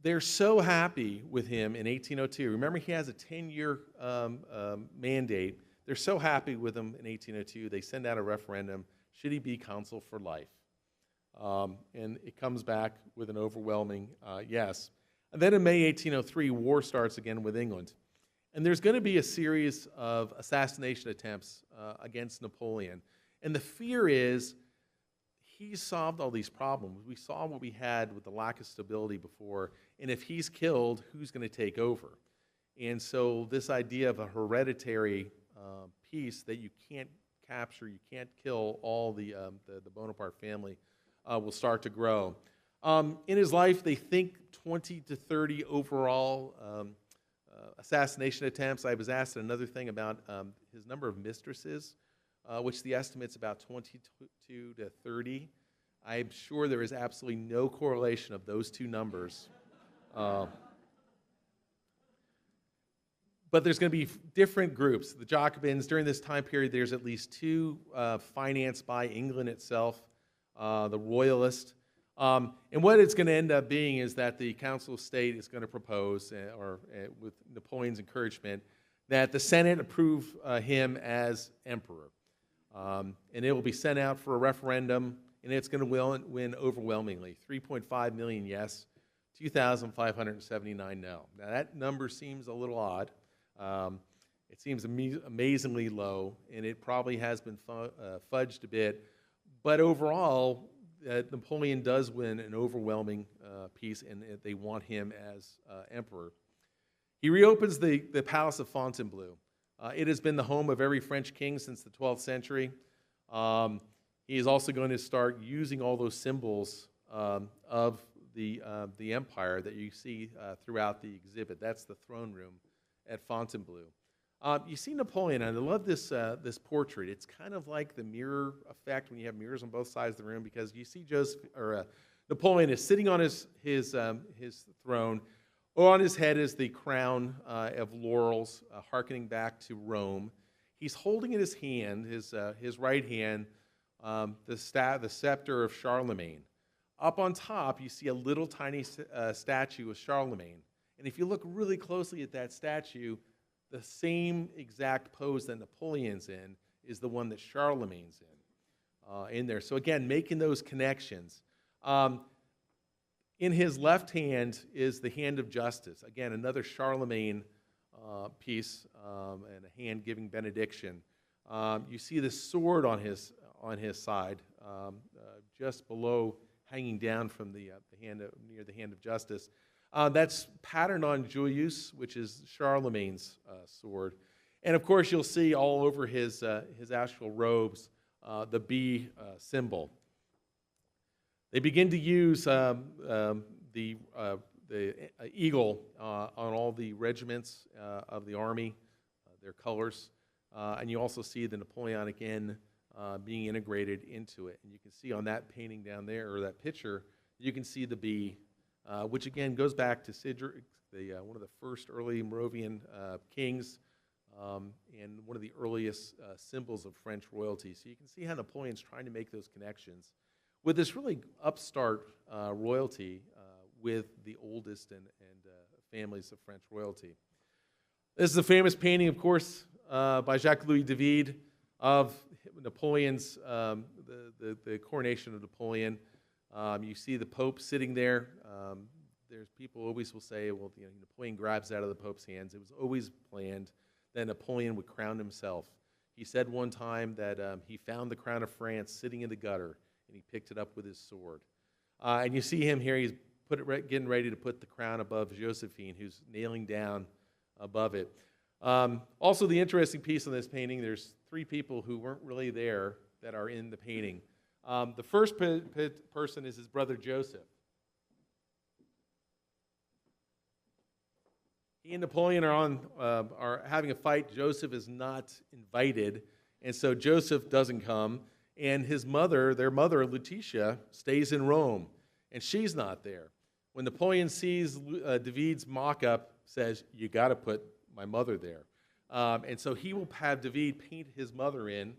They're so happy with him in 1802. Remember, he has a 10-year mandate. They're so happy with him in 1802, they send out a referendum, should he be consul for life? And it comes back with an overwhelming yes. And then in May 1803, war starts again with England. And there's going to be a series of assassination attempts against Napoleon. And the fear is he's solved all these problems. We saw what we had with the lack of stability before. And if he's killed, who's going to take over? And so this idea of a hereditary piece that you can't capture, you can't kill all the Bonaparte family will start to grow. In his life, they think 20 to 30 overall assassination attempts. I was asked another thing about his number of mistresses, which the estimate's about 22 to 30. I'm sure there is absolutely no correlation of those two numbers. But there's going to be different groups. The Jacobins, during this time period, there's at least two financed by England itself, the Royalists. And what it's going to end up being is that the Council of State is going to propose, with Napoleon's encouragement, that the Senate approve him as emperor. And it will be sent out for a referendum, and it's going to win overwhelmingly. 3.5 million yes, 2,579 no. Now that number seems a little odd. It seems amazingly low, and it probably has been fudged a bit. But overall, Napoleon does win an overwhelming piece, and they want him as emperor. He reopens the Palace of Fontainebleau. It has been the home of every French king since the 12th century. He is also going to start using all those symbols of the empire that you see throughout the exhibit. That's the throne room at Fontainebleau. You see Napoleon, and I love this portrait. It's kind of like the mirror effect when you have mirrors on both sides of the room, because you see Napoleon is sitting on his throne. On his head is the crown of laurels, hearkening back to Rome. He's holding in his hand, his right hand, the scepter of Charlemagne. Up on top, you see a little tiny statue of Charlemagne. And if you look really closely at that statue, the same exact pose that Napoleon's in is the one that Charlemagne's in there. So again, making those connections. In his left hand is the hand of justice. Again, another Charlemagne piece, and a hand giving benediction. You see the sword on his side, just below, hanging down from the hand near the hand of justice. That's patterned on Julius, which is Charlemagne's sword. And of course, you'll see all over his actual robes the B symbol. They begin to use the eagle on all the regiments of the army, their colors. And you also see the Napoleonic N being integrated into it. And you can see on that painting down there, or that picture, you can see the B, which again goes back to Cedric, one of the first early Moravian kings, and one of the earliest symbols of French royalty. So you can see how Napoleon's trying to make those connections with this really upstart royalty with the oldest and families of French royalty. This is a famous painting, of course, by Jacques-Louis David of Napoleon's, the coronation of Napoleon. You see the Pope sitting there. There's people always will say, well, Napoleon grabs out of the Pope's hands. It was always planned that Napoleon would crown himself. He said one time that he found the crown of France sitting in the gutter, and he picked it up with his sword. And you see him here. He's getting ready to put the crown above Josephine, who's kneeling down above it. Also, the interesting piece on this painting, there's three people who weren't really there that are in the painting. The first person is his brother Joseph. He and Napoleon are having a fight. Joseph is not invited, and so Joseph doesn't come. And their mother, Lutetia, stays in Rome, and she's not there. When Napoleon sees David's mock-up, says, "You got to put my mother there," and so he will have David paint his mother in.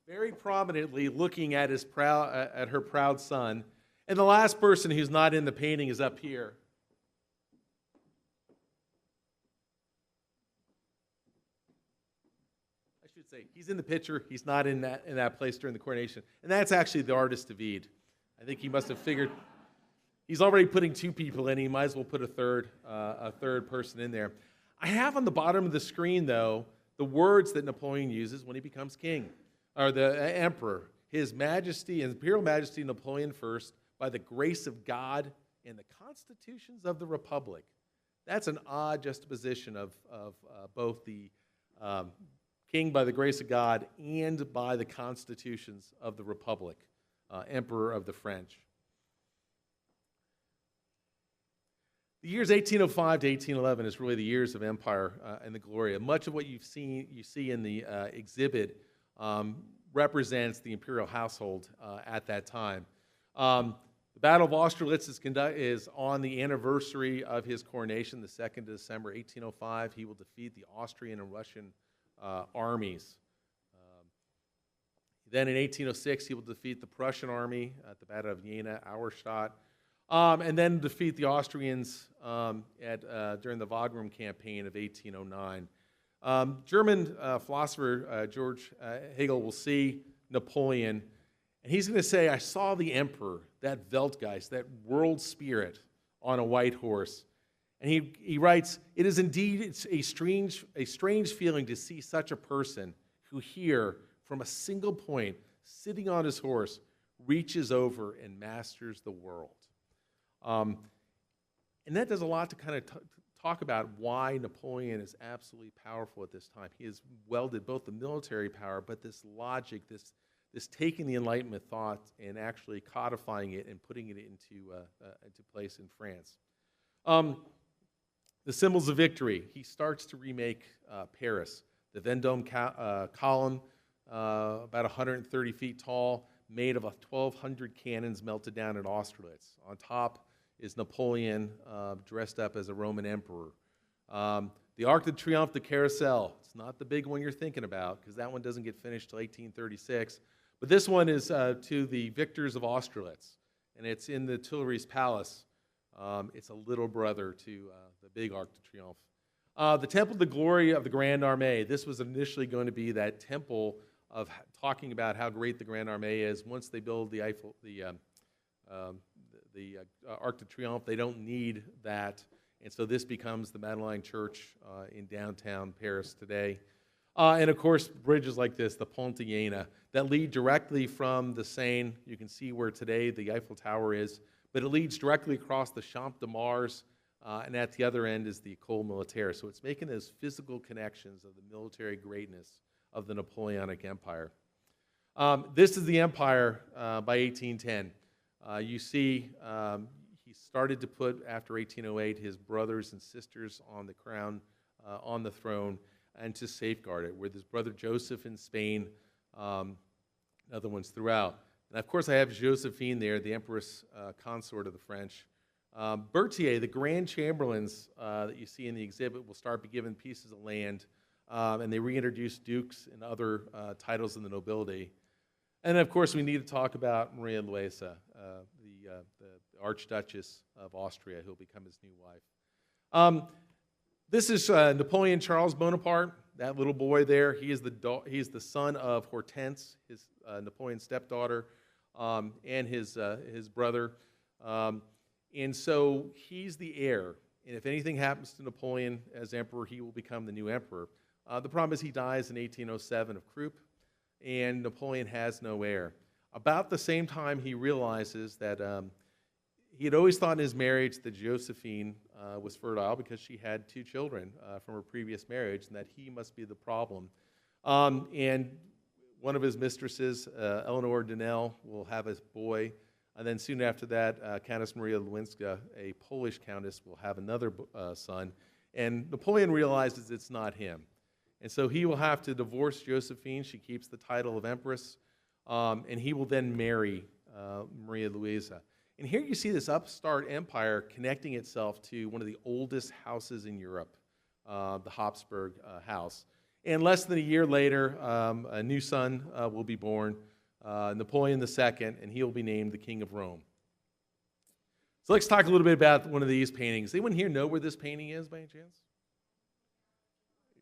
Very prominently looking at her proud son. And the last person who's not in the painting is up here. I should say, he's in the picture. He's not in that place during the coronation. And that's actually the artist David. I think he must have figured he's already putting two people in. He might as well put a third person in there. I have on the bottom of the screen, though, the words that Napoleon uses when he becomes king. Or the emperor, His Majesty, Imperial Majesty Napoleon I, by the grace of God and the constitutions of the Republic. That's an odd juxtaposition of both the king by the grace of God and by the constitutions of the Republic, Emperor of the French. The years 1805 to 1811 is really the years of empire and the glory. And much of what you see in the exhibit represents the imperial household at that time. The Battle of Austerlitz is on the anniversary of his coronation, the 2nd of December, 1805. He will defeat the Austrian and Russian armies. Then in 1806, he will defeat the Prussian army at the Battle of Jena, Auerstadt, and then defeat the Austrians during the Wagram campaign of 1809. German philosopher George Hegel will see Napoleon, and he's going to say, I saw the emperor, that Weltgeist, that world spirit, on a white horse. And he writes, it is indeed a strange feeling to see such a person who here, from a single point, sitting on his horse, reaches over and masters the world. And that does a lot to kind of talk about why Napoleon is absolutely powerful at this time. He has welded both the military power, but this logic, this taking the Enlightenment thought and actually codifying it and putting it into place in France. The symbols of victory. He starts to remake Paris. The Vendôme column, about 130 feet tall, made of 1,200 cannons melted down at Austerlitz. On top is Napoleon dressed up as a Roman emperor. The Arc de Triomphe de Carousel. It's not the big one you're thinking about, because that one doesn't get finished till 1836. But this one is to the victors of Austerlitz, and it's in the Tuileries Palace. It's a little brother to the big Arc de Triomphe. The Temple of the Glory of the Grande Armée. This was initially going to be that temple of talking about how great the Grande Armée is. Once they build the Arc de Triomphe, they don't need that. And so this becomes the Madeleine Church in downtown Paris today. And of course, bridges like this, the Pont de Jena, that lead directly from the Seine. You can see where today the Eiffel Tower is, but it leads directly across the Champ de Mars, and at the other end is the École Militaire. So it's making those physical connections of the military greatness of the Napoleonic Empire. This is the empire by 1810. You see he started to put, after 1808, his brothers and sisters on the crown, on the throne, and to safeguard it, with his brother Joseph in Spain, other ones throughout. And of course I have Josephine there, the Empress Consort of the French. Berthier, the Grand Chamberlains that you see in the exhibit, will start be given pieces of land, and they reintroduce dukes and other titles in the nobility. And of course we need to talk about Maria Luisa, the Archduchess of Austria, who will become his new wife. This is Napoleon Charles Bonaparte, that little boy there. He is the son of Hortense, his Napoleon's stepdaughter, and his brother. And so he's the heir. And if anything happens to Napoleon as emperor, he will become the new emperor. The problem is he dies in 1807 of croup, and Napoleon has no heir. About the same time, he realizes that he had always thought in his marriage that Josephine was fertile because she had 2 children from her previous marriage, and that he must be the problem. And one of his mistresses, Eleanor Danel, will have a boy. And then soon after that, Countess Maria Lewinsky, a Polish countess, will have another son. And Napoleon realizes it's not him. And so he will have to divorce Josephine. She keeps the title of empress. And he will then marry Maria Louisa. And here you see this upstart empire connecting itself to one of the oldest houses in Europe, the Habsburg house. And less than a year later, a new son will be born, Napoleon II, and he will be named the King of Rome. So let's talk a little bit about one of these paintings. Anyone here know where this painting is by any chance?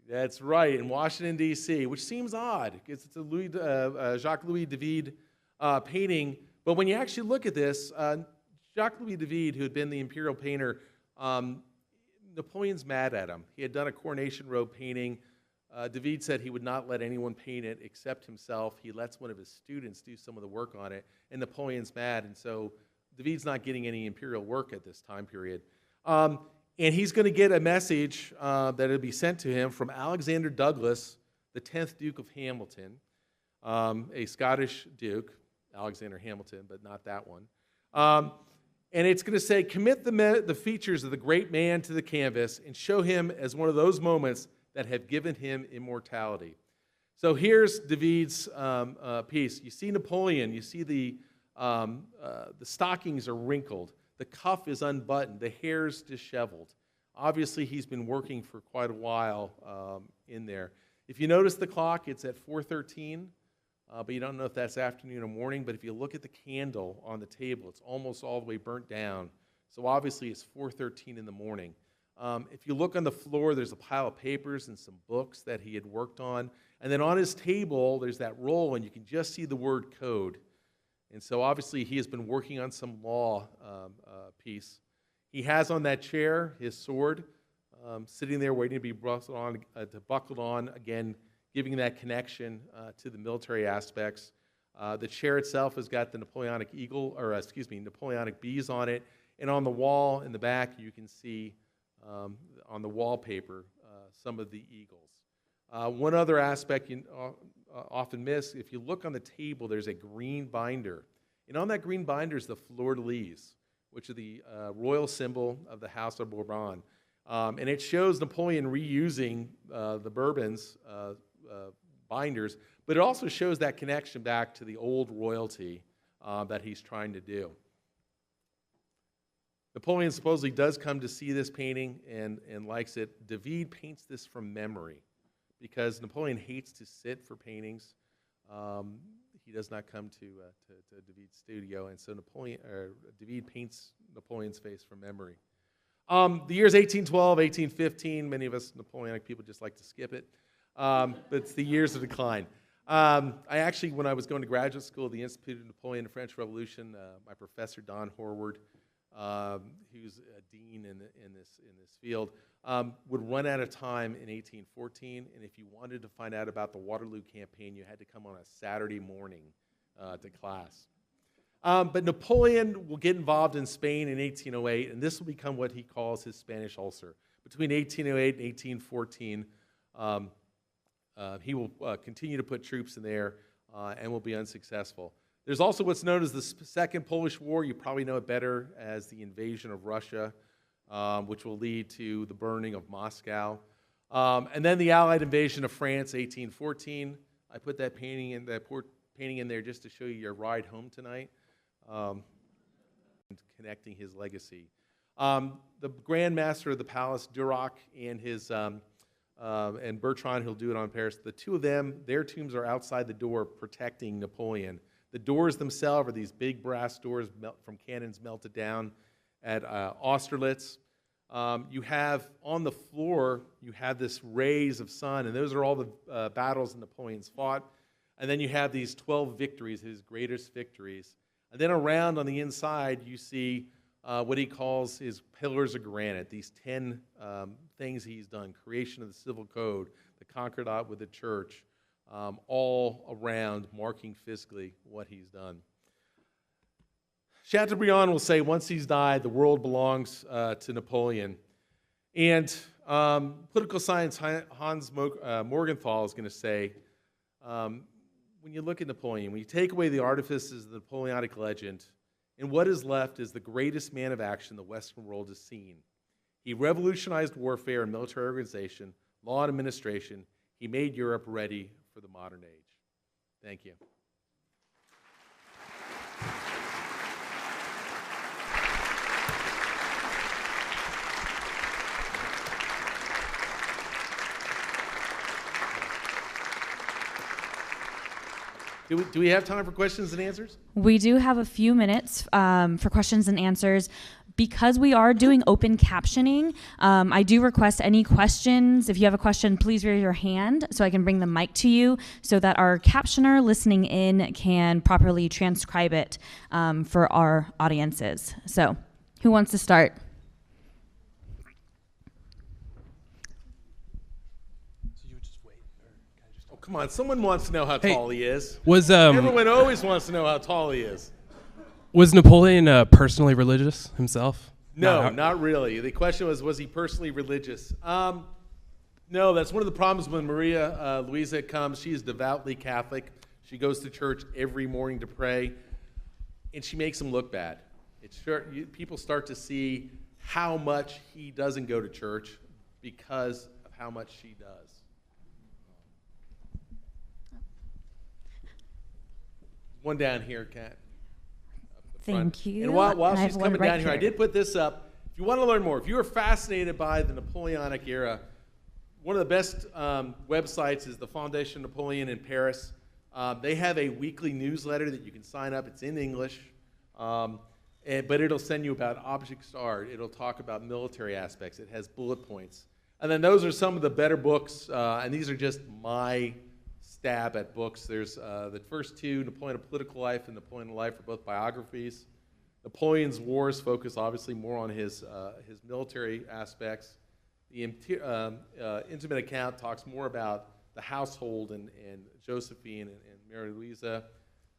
That's right, in Washington, D.C., which seems odd because it's a Jacques-Louis David painting. But when you actually look at this, Jacques-Louis David, who had been the imperial painter, Napoleon's mad at him. He had done a coronation robe painting. David said he would not let anyone paint it except himself. He lets one of his students do some of the work on it, and Napoleon's mad, and so David's not getting any imperial work at this time period. And he's going to get a message that will be sent to him from Alexander Douglas, the 10th Duke of Hamilton, a Scottish duke, Alexander Hamilton, but not that one. And it's going to say, commit the features of the great man to the canvas and show him as one of those moments that have given him immortality. So here's David's piece. You see Napoleon. You see the stockings are wrinkled. The cuff is unbuttoned. The hair's disheveled. Obviously, he's been working for quite a while in there. If you notice the clock, it's at 4:13. But you don't know if that's afternoon or morning. But if you look at the candle on the table, it's almost all the way burnt down. So obviously it's 4:13 in the morning. If you look on the floor, there's a pile of papers and some books that he had worked on. And then on his table, there's that roll, and you can just see the word code. And so obviously he has been working on some law piece. He has on that chair his sword, sitting there waiting to be buckled on, again, giving that connection to the military aspects. The chair itself has got the Napoleonic Napoleonic bees on it. And on the wall in the back, you can see on the wallpaper some of the eagles. One other aspect you often miss, if you look on the table, there's a green binder. And on that green binder is the fleur-de-lis, which are the royal symbol of the House of Bourbon. And it shows Napoleon reusing the Bourbons binders, but it also shows that connection back to the old royalty that he's trying to do. Napoleon supposedly does come to see this painting and likes it. David paints this from memory because Napoleon hates to sit for paintings. He does not come to David's studio, and so David paints Napoleon's face from memory. The year's 1812, 1815. Many of us Napoleonic people just like to skip it. But it's the years of decline. I actually, when I was going to graduate school at the Institute of Napoleon and the French Revolution, my professor, Don Horwood, who's a dean in this field, would run out of time in 1814, and if you wanted to find out about the Waterloo campaign, you had to come on a Saturday morning to class. But Napoleon will get involved in Spain in 1808, and this will become what he calls his Spanish ulcer. Between 1808 and 1814, he will continue to put troops in there and will be unsuccessful. There's also what's known as the Second Polish War. You probably know it better as the invasion of Russia, which will lead to the burning of Moscow. And then the Allied invasion of France, 1814. I put that painting in there just to show you your ride home tonight, connecting his legacy. The Grand Master of the Palace, Duroc, and his and Bertrand, who'll do it on Paris. The two of them, their tombs are outside the door protecting Napoleon. The doors themselves are these big brass doors from cannons melted down at Austerlitz. You have on the floor, you have this rays of sun, and those are all the battles that Napoleon's fought. And then you have these 12 victories, his greatest victories. And then around on the inside, you see what he calls his pillars of granite, these 10 things he's done, creation of the civil code, the Concordat with the church, all around marking physically what he's done. Chateaubriand will say once he's died, the world belongs to Napoleon. And political science Hans Morgenthau is going to say, when you look at Napoleon, when you take away the artifices of the Napoleonic legend, and what is left is the greatest man of action the Western world has seen. He revolutionized warfare and military organization, law and administration. He made Europe ready for the modern age. Thank you. Do we have time for questions and answers? We do have a few minutes for questions and answers. Because we are doing open captioning, I do request any questions. If you have a question, please raise your hand so I can bring the mic to you so that our captioner listening in can properly transcribe it for our audiences. So, who wants to start? Oh, come on, someone wants to know how tall he is. Everyone always wants to know how tall he is. Was Napoleon personally religious himself? No, not really. The question was he personally religious? No, that's one of the problems when Maria Luisa comes. She is devoutly Catholic. She goes to church every morning to pray, and she makes him look bad. People start to see how much he doesn't go to church because of how much she does. One down here, Kat. Thank you. And while I have she's one coming right down here, I here. did put this up. If you want to learn more, if you are fascinated by the Napoleonic era, one of the best websites is the Fondation Napoleon in Paris. They have a weekly newsletter that you can sign up. It's in English, but it'll send you about objects art. It'll talk about military aspects. It has bullet points. And then those are some of the better books, and these are just my stab at books. There's the first two, Napoleon: A Political Life and Napoleon: A Life, are both biographies. Napoleon's Wars focus obviously more on his military aspects. The intimate account talks more about the household and Josephine and Mary Louisa.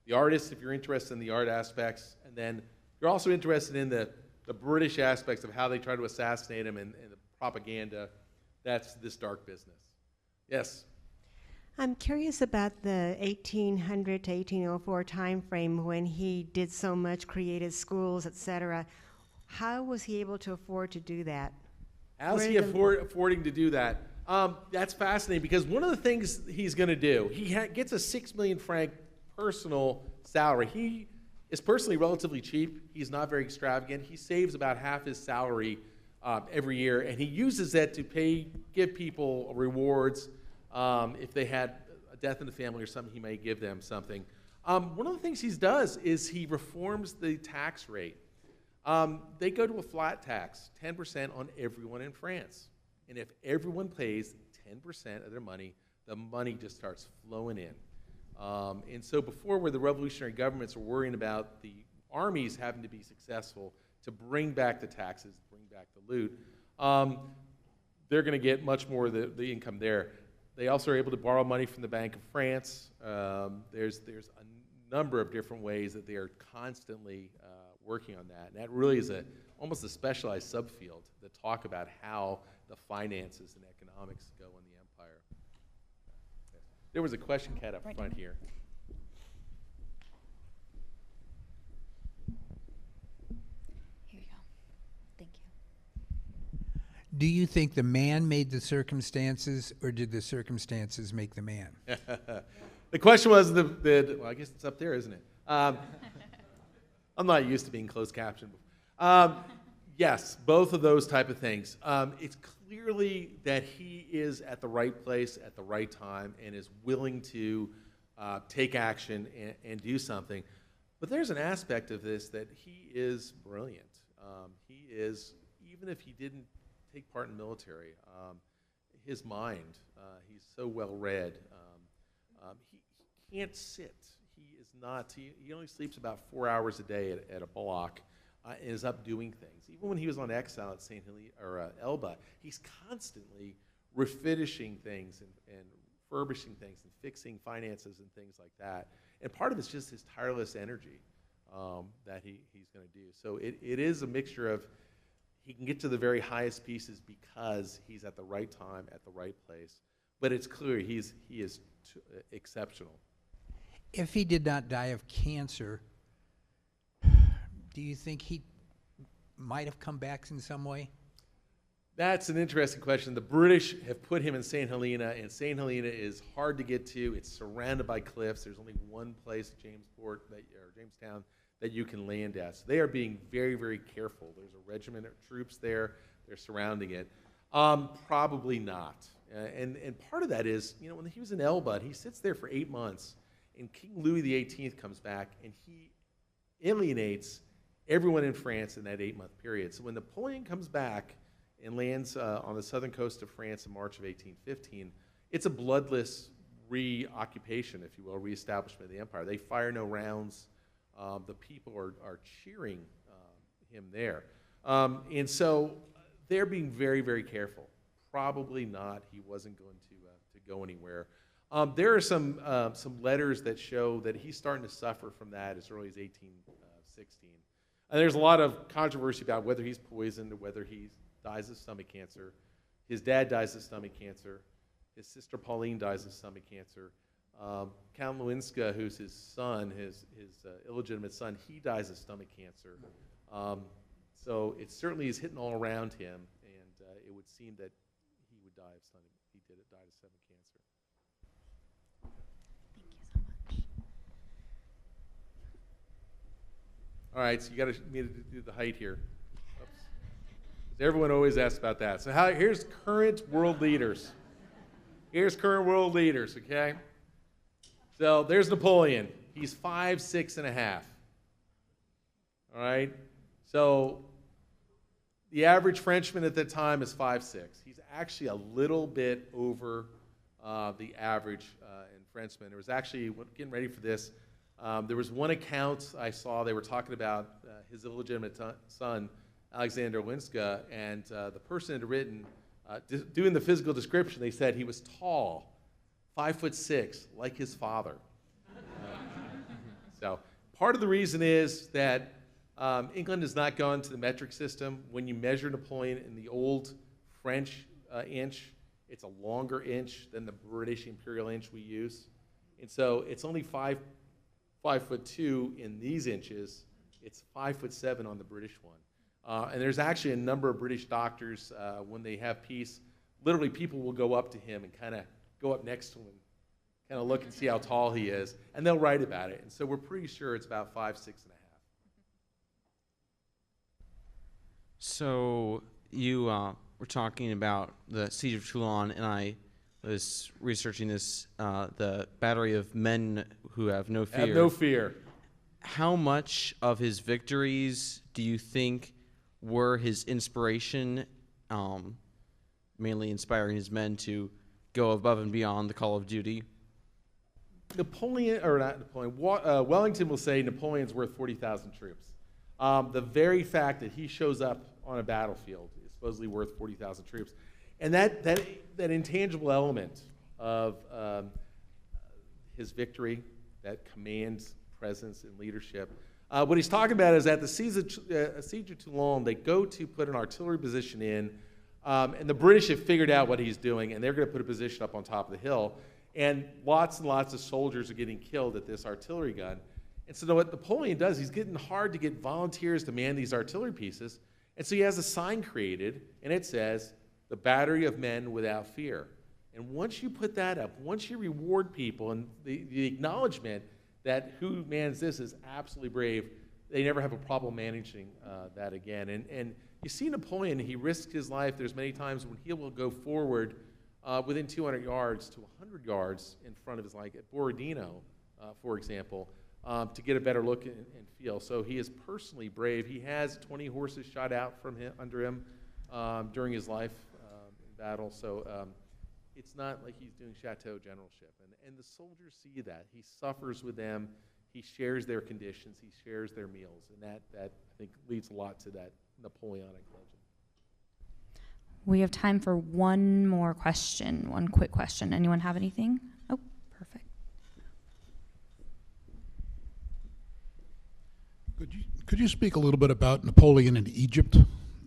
The artists, if you're interested in the art aspects, and then you're also interested in the British aspects of how they try to assassinate him and the propaganda. That's This Dark Business. Yes? I'm curious about the 1800 to 1804 time frame when he did so much, created schools, etc. How was he able to afford to do that? How's he affording to do that? That's fascinating because one of the things he's going to do, he gets a 6 million franc personal salary. He is personally relatively cheap. He's not very extravagant. He saves about half his salary every year, and he uses that to give people rewards. If they had a death in the family or something, he may give them something. One of the things he does is he reforms the tax rate. They go to a flat tax, 10% on everyone in France. And if everyone pays 10% of their money, the money just starts flowing in. And so before, where the revolutionary governments were worrying about the armies having to be successful to bring back the taxes, bring back the loot, they're going to get much more of the income there. They also are able to borrow money from the Bank of France. There's a number of different ways that they are constantly working on that. And that really is almost a specialized subfield that talk about how the finances and economics go in the empire. There was a question, Kat, up front here. Here you go. Thank you. Do you think the man made the circumstances, or did the circumstances make the man? The question was well, I guess it's up there, isn't it? I'm not used to being closed captioned. Yes, both of those type of things. It's clearly that he is at the right place at the right time and is willing to take action and do something. But there's an aspect of this that he is brilliant. He is, even if he didn't take part in the military, his mind, he's so well read. He can't sit. He only sleeps about 4 hours a day at a block and is up doing things. Even when he was on exile at St. Helena or Elba, he's constantly refinishing things and refurbishing things and fixing finances and things like that. And part of it's just his tireless energy that he's going to do. So it is a mixture of he can get to the very highest pieces because he's at the right time at the right place. But it's clear he is exceptional. If he did not die of cancer, do you think he might have come back in some way? That's an interesting question. The British have put him in St. Helena, and St. Helena is hard to get to. It's surrounded by cliffs. There's only one place, Jamestown, that you can land at. So they are being very, very careful. There's a regiment of troops there. They're surrounding it. Probably not. And part of that is, when he was in Elba, he sits there for 8 months, and King Louis XVIII comes back, and he alienates everyone in France in that 8-month period. So when Napoleon comes back and lands on the southern coast of France in March of 1815, it's a bloodless reoccupation, if you will, reestablishment of the empire. They fire no rounds. The people are cheering him there. And so they're being very, very careful. Probably not. He wasn't going to go anywhere. There are some letters that show that he's starting to suffer from that as early as 1816. And there's a lot of controversy about whether he's poisoned or whether he dies of stomach cancer. His dad dies of stomach cancer. His sister Pauline dies of stomach cancer. Count Lewinsky, who's his son, his illegitimate son, he dies of stomach cancer. So it certainly is hitting all around him, and it would seem that he would die of stomach. He died of stomach cancer. Thank you so much. All right, so you got me to do the height here. Oops. 'Cause everyone always asks about that. So here's current world leaders. Here's current world leaders, okay? So there's Napoleon. He's 5'6½". All right? So the average Frenchman at that time is 5'6". He's actually a little bit over the average in Frenchmen. There was actually, getting ready for this, there was one account I saw, they were talking about his illegitimate son, Alexander Winska, and the person had written, doing the physical description, they said he was tall, 5'6", like his father. So part of the reason is that England has not gone to the metric system. When you measure Napoleon in the old French inch, it's a longer inch than the British imperial inch we use. And so it's only 5'2" in these inches. It's 5'7" on the British one. And there's actually a number of British doctors, when they have peace, literally people will go up to him and kind of go up next to him and kind of look and see how tall he is, and they'll write about it. And so we're pretty sure it's about 5'6½". So you were talking about the Siege of Toulon, and I was researching this, the battery of men who have no fear. Have no fear. How much of his victories do you think were his inspiration, mainly inspiring his men to go above and beyond the call of duty? Wellington will say Napoleon's worth 40,000 troops. The very fact that he shows up on a battlefield is supposedly worth 40,000 troops. And that intangible element of his victory, that command, presence, and leadership, what he's talking about is at the Siege of Toulon, they go to put an artillery position in, and the British have figured out what he's doing, and they're going to put a position up on top of the hill. And lots of soldiers are getting killed at this artillery gun. And so what Napoleon does, he's getting hard to get volunteers to man these artillery pieces. And so he has a sign created, and it says, "The battery of men without fear." And once you put that up, once you reward people and the acknowledgement that who mans this is absolutely brave, they never have a problem managing that again. And you see Napoleon, he risked his life. There's many times when he will go forward within 200 yards to 100 yards in front of his, like at Borodino, for example, to get a better look and feel. So he is personally brave. He has 20 horses shot out from him, under him during his life in battle. So it's not like he's doing chateau generalship. And the soldiers see that. He suffers with them. He shares their conditions. He shares their meals. And that I think leads a lot to that Napoleonic legend. We have time for one more question, one quick question. Anyone have anything? Oh, perfect. Could you speak a little bit about Napoleon in Egypt?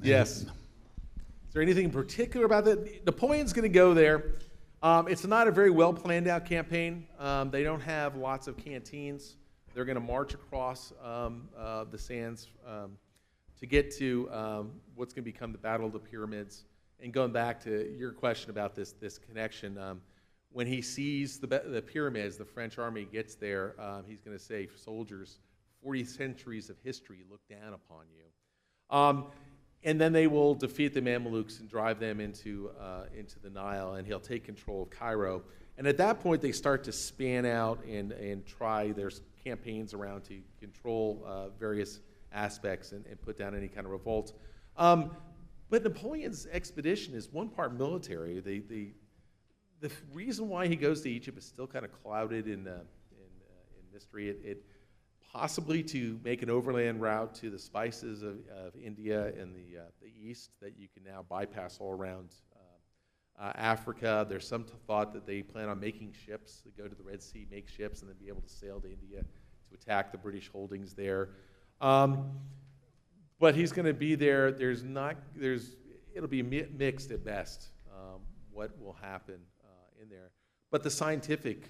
Yes. Is there anything in particular about that? Napoleon's going to go there. It's not a very well planned out campaign. They don't have lots of canteens. They're going to march across the sands to get to what's going to become the Battle of the Pyramids. And going back to your question about this connection, when he sees the pyramids, the French army gets there, he's going to say, "Soldiers, 40 centuries of history look down upon you." And then they will defeat the Mamelukes and drive them into the Nile, and he'll take control of Cairo. And at that point, they start to span out and try their campaigns around to control various aspects and put down any kind of revolt. But Napoleon's expedition is one part military. The reason why he goes to Egypt is still kind of clouded in mystery. It possibly to make an overland route to the spices of India and the east that you can now bypass all around Africa. There's some thought that they plan on making ships, to go to the Red Sea, make ships, and then be able to sail to India to attack the British holdings there. But he's going to be there. It'll be mixed at best what will happen in there. But the scientific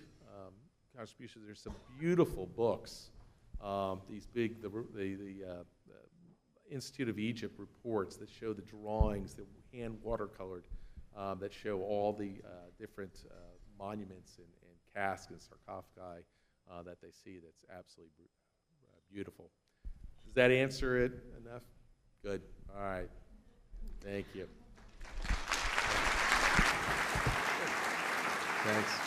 contributions, there's some beautiful books. These big, the Institute of Egypt reports that show the drawings, that hand watercolored, that show all the different monuments and casks and sarcophagi that they see. That's absolutely beautiful. Does that answer it enough? Good. All right. Thank you. Thanks.